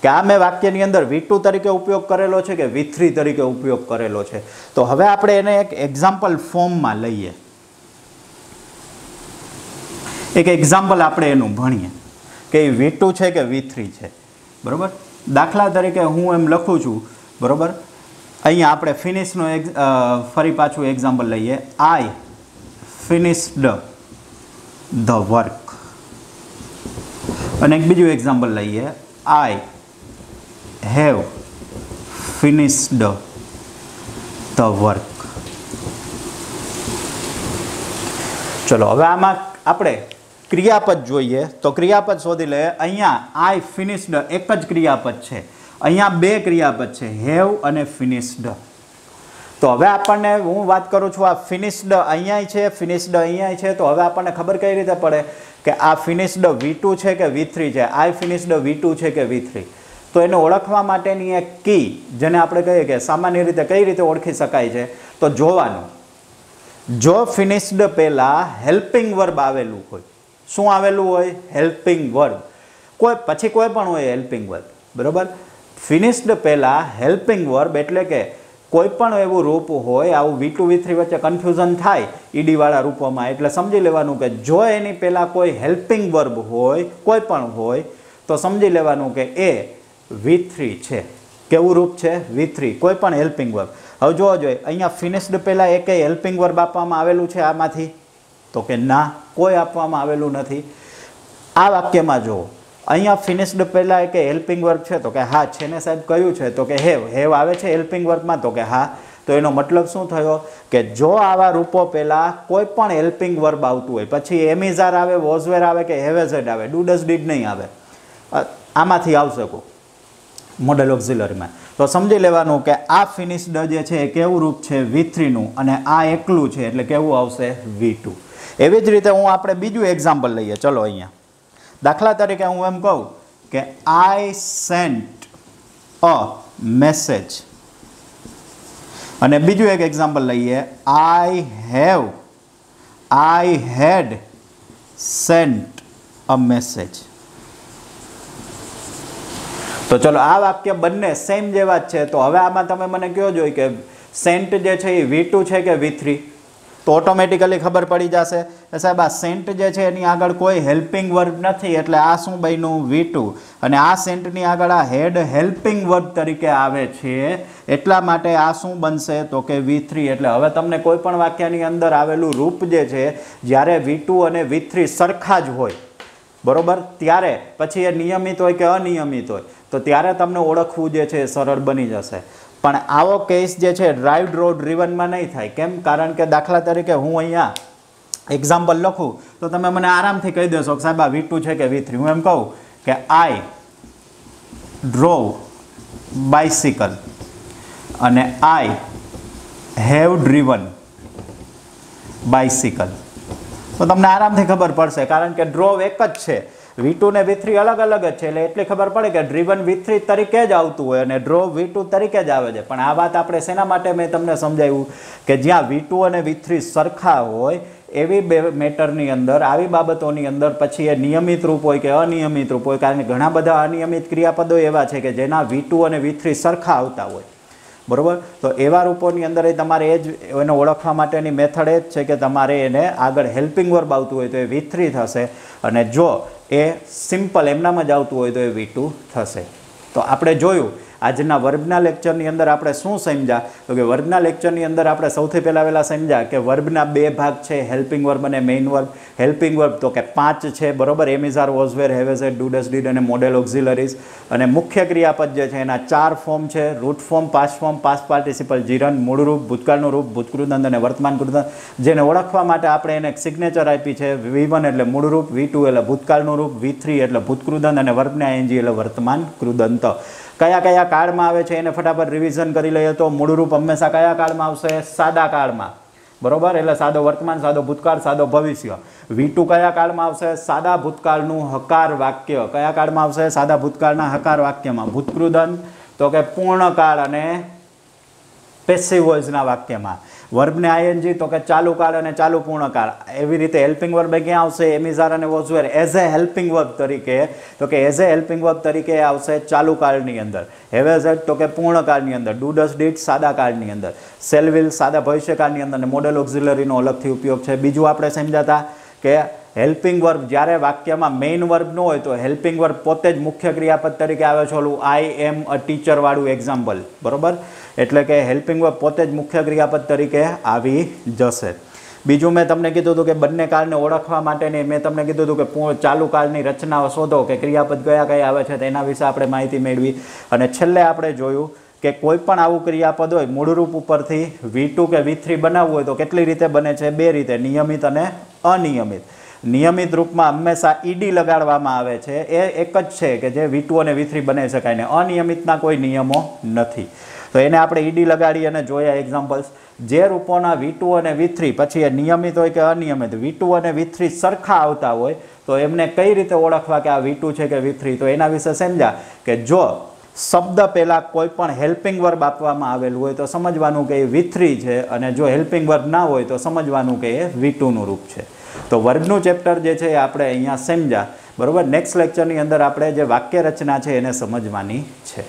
કે આ મેં વાક્યની અંદર V2 તરીકે ઉપયોગ કરેલો છે કે V3 તરીકે ઉપયોગ કરેલો છે? તો હવે આપણે એને એક એક્ઝામ્પલ ફોર્મમાં લઈએ. એક એક્ઝામ્પલ આપણે એનું ભણીએ કે એ V2 છે કે V3 છે, બરાબર. દાખલા તરીકે હું એમ લખું છું, બરાબર. અહીંયા આપણે ફિનિશનો ફરી પાછું એક્ઝામ્પલ લઈએ. આઈ ફિનિશ્ડ ધ વર્ક. અને એક બીજું એક્ઝામ્પલ લઈએ. I have finished the work. ચલો હવે આમાં આપણે ક્રિયાપદ જોઈએ તો ક્રિયાપદ શોધી લઈએ. અહીંયા આઈ ફિનિશ્ડ એક જ ક્રિયાપદ છે, અહીંયા બે ક્રિયાપદ છે, હેવ અને ફિનિશ્ડ. તો હવે આપણને હું વાત કરું છું, આ ફિનિશ્ડ અહીંયા છે, ફિનિશ્ડ અહીંયા છે. તો હવે આપણને ખબર કઈ રીતે પડે કે આ ફિનિશ્ડ V2 છે કે V3 છે, આઈ ફિનિશ્ડ V2 છે કે V3. તો એને ઓળખવા માટેની એક કી, જેને આપણે કહીએ કે સામાન્ય રીતે કઈ રીતે ઓળખી શકાય છે, તો જોવાનું. જો ફિનિશ્ડ પહેલાં હેલ્પિંગ વર્બ આવેલું હોય, શું આવેલું હોય? Helping verb. પછી કોઈ પણ હોય હેલ્પિંગ વર્બ, બરાબર. ફિનિશ્ડ પહેલાં હેલ્પિંગ વર્બ એટલે કે કોઈ પણ એવું રૂપ હોય, આવું V2 V3 વચ્ચે કન્ફ્યુઝન થાય ઈડીવાળા રૂપોમાં, એટલે સમજી લેવાનું કે જો એની પહેલાં કોઈ હેલ્પિંગ વર્બ હોય, કોઈ પણ હોય, તો સમજી લેવાનું કે એ V3 છે. કેવું રૂપ છે? V3. કોઈ પણ હેલ્પિંગ વર્બ. હવે જોવો જોઈએ અહીંયા ફિનિશ્ડ પહેલાં એકેય હેલ્પિંગ વર્બ આપવામાં આવેલું છે આમાંથી? તો કે ના, કોઈ આપવામાં આવેલું નથી. આ વાક્યમાં જુઓ, અહીંયા ફિનિશ્ડ પહેલાં એકે હેલ્પિંગ વર્બ છે? તો કે હા છે ને સાહેબ. કયું છે? તો કે હેવ. હેવ આવે છે હેલ્પિંગ વર્બમાં? તો કે હા. તો એનો મતલબ શું થયો કે જો આવા રૂપો પહેલાં કોઈ પણ હેલ્પિંગ વર્બ આવતું હોય, પછી એમિઝાર આવે, વોઝવેર આવે કે હેવેઝેડ આવે, ડુ ડઝ ડીડ નહીં આવે, આમાંથી આવશે કોઈ મોડેલ ઓક્ઝિલરીમાં, તો સમજી લેવાનું કે આ ફિનિશ્ડ જે છે એ કેવું રૂપ છે? V3 નું. અને આ એકલું છે એટલે કેવું આવશે? V2. એવી જ રીતે હું આપણે બીજું એક્ઝામ્પલ લઈએ. ચલો અહીંયા દાખલા તરીકે હું એમ કહું કે આઈ સેન્ટ અ મેસેજ. અને બીજું એક એક્ઝામ્પલ લઈએ. આઈ હેડ સેન્ટ અ મેસેજ. તો ચલો આ વાક્ય બંને સેમ જેવા જ છે. તો હવે આમાં તમે મને કહો જોઈએ કે સેન્ટ જે છે એ V2 છે કે V3? તો ઓટોમેટિકલી ખબર પડી જશે કે સાહેબ આ સેન્ટ જે છે એની આગળ કોઈ હેલ્પિંગ વર્બ નથી, એટલે આ શું બન્યું? V2. અને આ સેન્ટની આગળ આ હેડ હેલ્પિંગ વર્બ તરીકે આવે છે, એટલા માટે આ શું બનશે? તો કે V3. એટલે હવે તમને કોઈ પણ વાક્યની અંદર આવેલું રૂપ જે છે, જ્યારે V2 અને V3 સરખા જ હોય, બરોબર, ત્યારે પછી એ નિયમિત હોય કે અનિયમિત હોય, તો ત્યારે તમને ઓળખવું જે છે એ સરળ બની જશે. પણ આવો કેસ જે છે ડ્રાઇવ્ડ રો ડ્રીવનમાં નહીં થાય. કેમ? કારણ કે દાખલા તરીકે હું અહીંયા એક્ઝામ્પલ લખું તો તમે મને આરામથી કહી દેશો કે સાહેબ આ V2 છે કે V3. હું એમ કહું કે આઈ ડ્રોવ બાઇસિકલ અને આઈ હેવ ડ્રીવન બાઇસિકલ, તો તમને આરામથી ખબર પડશે, કારણ કે ડ્રોવ એક જ છે. V2 ને V3 અલગ અલગ જ છે, એટલે એટલી ખબર પડે કે ડ્રીવન V3 તરીકે જ આવતું હોય અને ડ્રોવ V2 તરીકે જ આવે છે. પણ આ વાત આપણે શેના માટે મેં તમને સમજાવ્યું કે જ્યાં V2 અને V3 સરખા હોય એવી બે મેટરની અંદર, આવી બાબતોની અંદર પછી એ નિયમિત રૂપ હોય કે અનિયમિત રૂપ હોય, કારણ કે ઘણા બધા અનિયમિત ક્રિયાપદો એવા છે કે જેના V2 અને V3 સરખા આવતા હોય, બરાબર. તો એવા રૂપોની અંદર તમારે એ જ એને ઓળખવા માટેની મેથડ એ જ છે કે તમારે એને આગળ હેલ્પિંગ વર્બ આવતું હોય તો એ V3 થશે, અને જો એ સિમ્પલ એમનામાં જ આવતું હોય તો એ V2 થશે. તો આપણે જોયું આજના વર્બના લેક્ચરની અંદર આપણે શું સમજ્યા? તો કે વર્બના લેક્ચરની અંદર આપણે સૌથી પહેલાં સમજ્યા કે વર્બના બે ભાગ છે, હેલ્પિંગ વર્બ અને મેઇન વર્બ. હેલ્પિંગ વર્બ તો કે 5 છે, બરોબર, am is are, was were, have has had, do does did અને મોડેલ ઓક્ઝિલરીઝ. અને મુખ્ય ક્રિયાપદ જે છે એના 4 ફોર્મ છે: root form, past form, past participle જીરન, મૂળ રૂપ, ભૂતકાળનું રૂપ, ભૂતકૃદંત અને વર્તમાન કૃદંત. જેને ઓળખવા માટે આપણે એને એક સિગ્નેચર આપી છે. V1 એટલે મૂળ રૂપ, V2 એટલે ભૂતકાળનું રૂપ, V3 એટલે ભૂતકૃદંત અને વર્તના ING એટલે વર્તમાન કૃદંત. કયા કયા કાળમાં આવે છે એને ફટાફટ રિવિઝન કરી લઈએ તો મૂળ રૂપ હંમેશા કયા કાળમાં આવશે? સાદા કાળમાં, બરોબર, એટલે સાદો વર્તમાન, સાદો ભૂતકાળ, સાદો ભવિષ્ય. V2 કયા કાળમાં આવશે? સાદા ભૂતકાળનું હકાર વાક્ય. કયા કાળમાં આવશે? સાદા ભૂતકાળના હકાર વાક્યમાં. ભૂતકૃદંત તો કે પૂર્ણકાળ અને પેસિવ વોઇસના વાક્યમાં. વર્બને ING તો કે ચાલુ કાળ અને ચાલુ પૂર્ણકાળ. એવી રીતે હેલ્પિંગ વર્બ ક્યાં આવશે? એમિઝાર અને was were as a helping verb તરીકે, તો કે એઝ એ હેલ્પિંગ વર્બ તરીકે આવશે ચાલુ કાળની અંદર. હેવેઝેડ તો કે પૂર્ણકાળની અંદર. ડુ ડઝ ડીડ સાદા કાળની અંદર. સેલ વિલ સાદા ભવિષ્યકાળની અંદર. અને મોડેલ ઓક્ઝિલરીનો અલગથી ઉપયોગ છે. બીજું આપણે સમજાતા કે હેલ્પિંગ વર્બ જ્યારે વાક્યમાં મેઇન વર્બ ન હોય તો હેલ્પિંગ વર્બ પોતે જ મુખ્ય ક્રિયાપદ તરીકે આવે છે. ઓલું આઈ એમ અ ટીચર વાળું એક્ઝામ્પલ, બરોબર. એટલે કે હેલ્પિંગ વર્બ પોતે જ મુખ્ય ક્રિયાપદ તરીકે આવી જશે. બીજું મેં તમને કીધું હતું કે બંને કાળને ઓળખવા માટેની મેં તમને કીધું હતું કે ચાલુ કાળની રચનાઓ શોધો કે ક્રિયાપદ કયા કયા આવે છે તેના વિશે આપણે માહિતી મેળવી. અને છેલ્લે આપણે જોયું કે કોઈ પણ આવું ક્રિયાપદ હોય મૂળરૂપ ઉપરથી V2 કે V3 બનાવવું હોય તો કેટલી રીતે બને છે? બે રીતે, નિયમિત અને અનિયમિત. નિયમિત રૂપમાં હંમેશા ઈડી લગાડવામાં આવે છે, એ એક જ છે કે જે V2 અને V3 બનાવી શકાય ને અનિયમિતના કોઈ નિયમો નથી. તો એને આપણે ઈડી લગાડી અને જોયા એક્ઝામ્પલ્સ. જે રૂપોના V2 અને V3 પછી એ નિયમિત હોય કે અનિયમિત, V2 અને V3 સરખા આવતા હોય તો એમને કઈ રીતે ઓળખવા કે આ V2 છે કે V3? તો એના વિશે સમજ્યા કે જો શબ્દ પહેલાં કોઈ પણ હેલ્પિંગ વર્બ આપવામાં આવેલું હોય તો સમજવાનું કે એ V3 છે, અને જો હેલ્પિંગ વર્બ ના હોય તો સમજવાનું કે એ V2નું રૂપ છે. તો વર્બનું ચેપ્ટર જે છે એ આપણે અહીંયા સમજ્યા, બરાબર. નેક્સ્ટ લેક્ચરની અંદર આપણે જે વાક્ય રચના છે એને સમજવાની છે.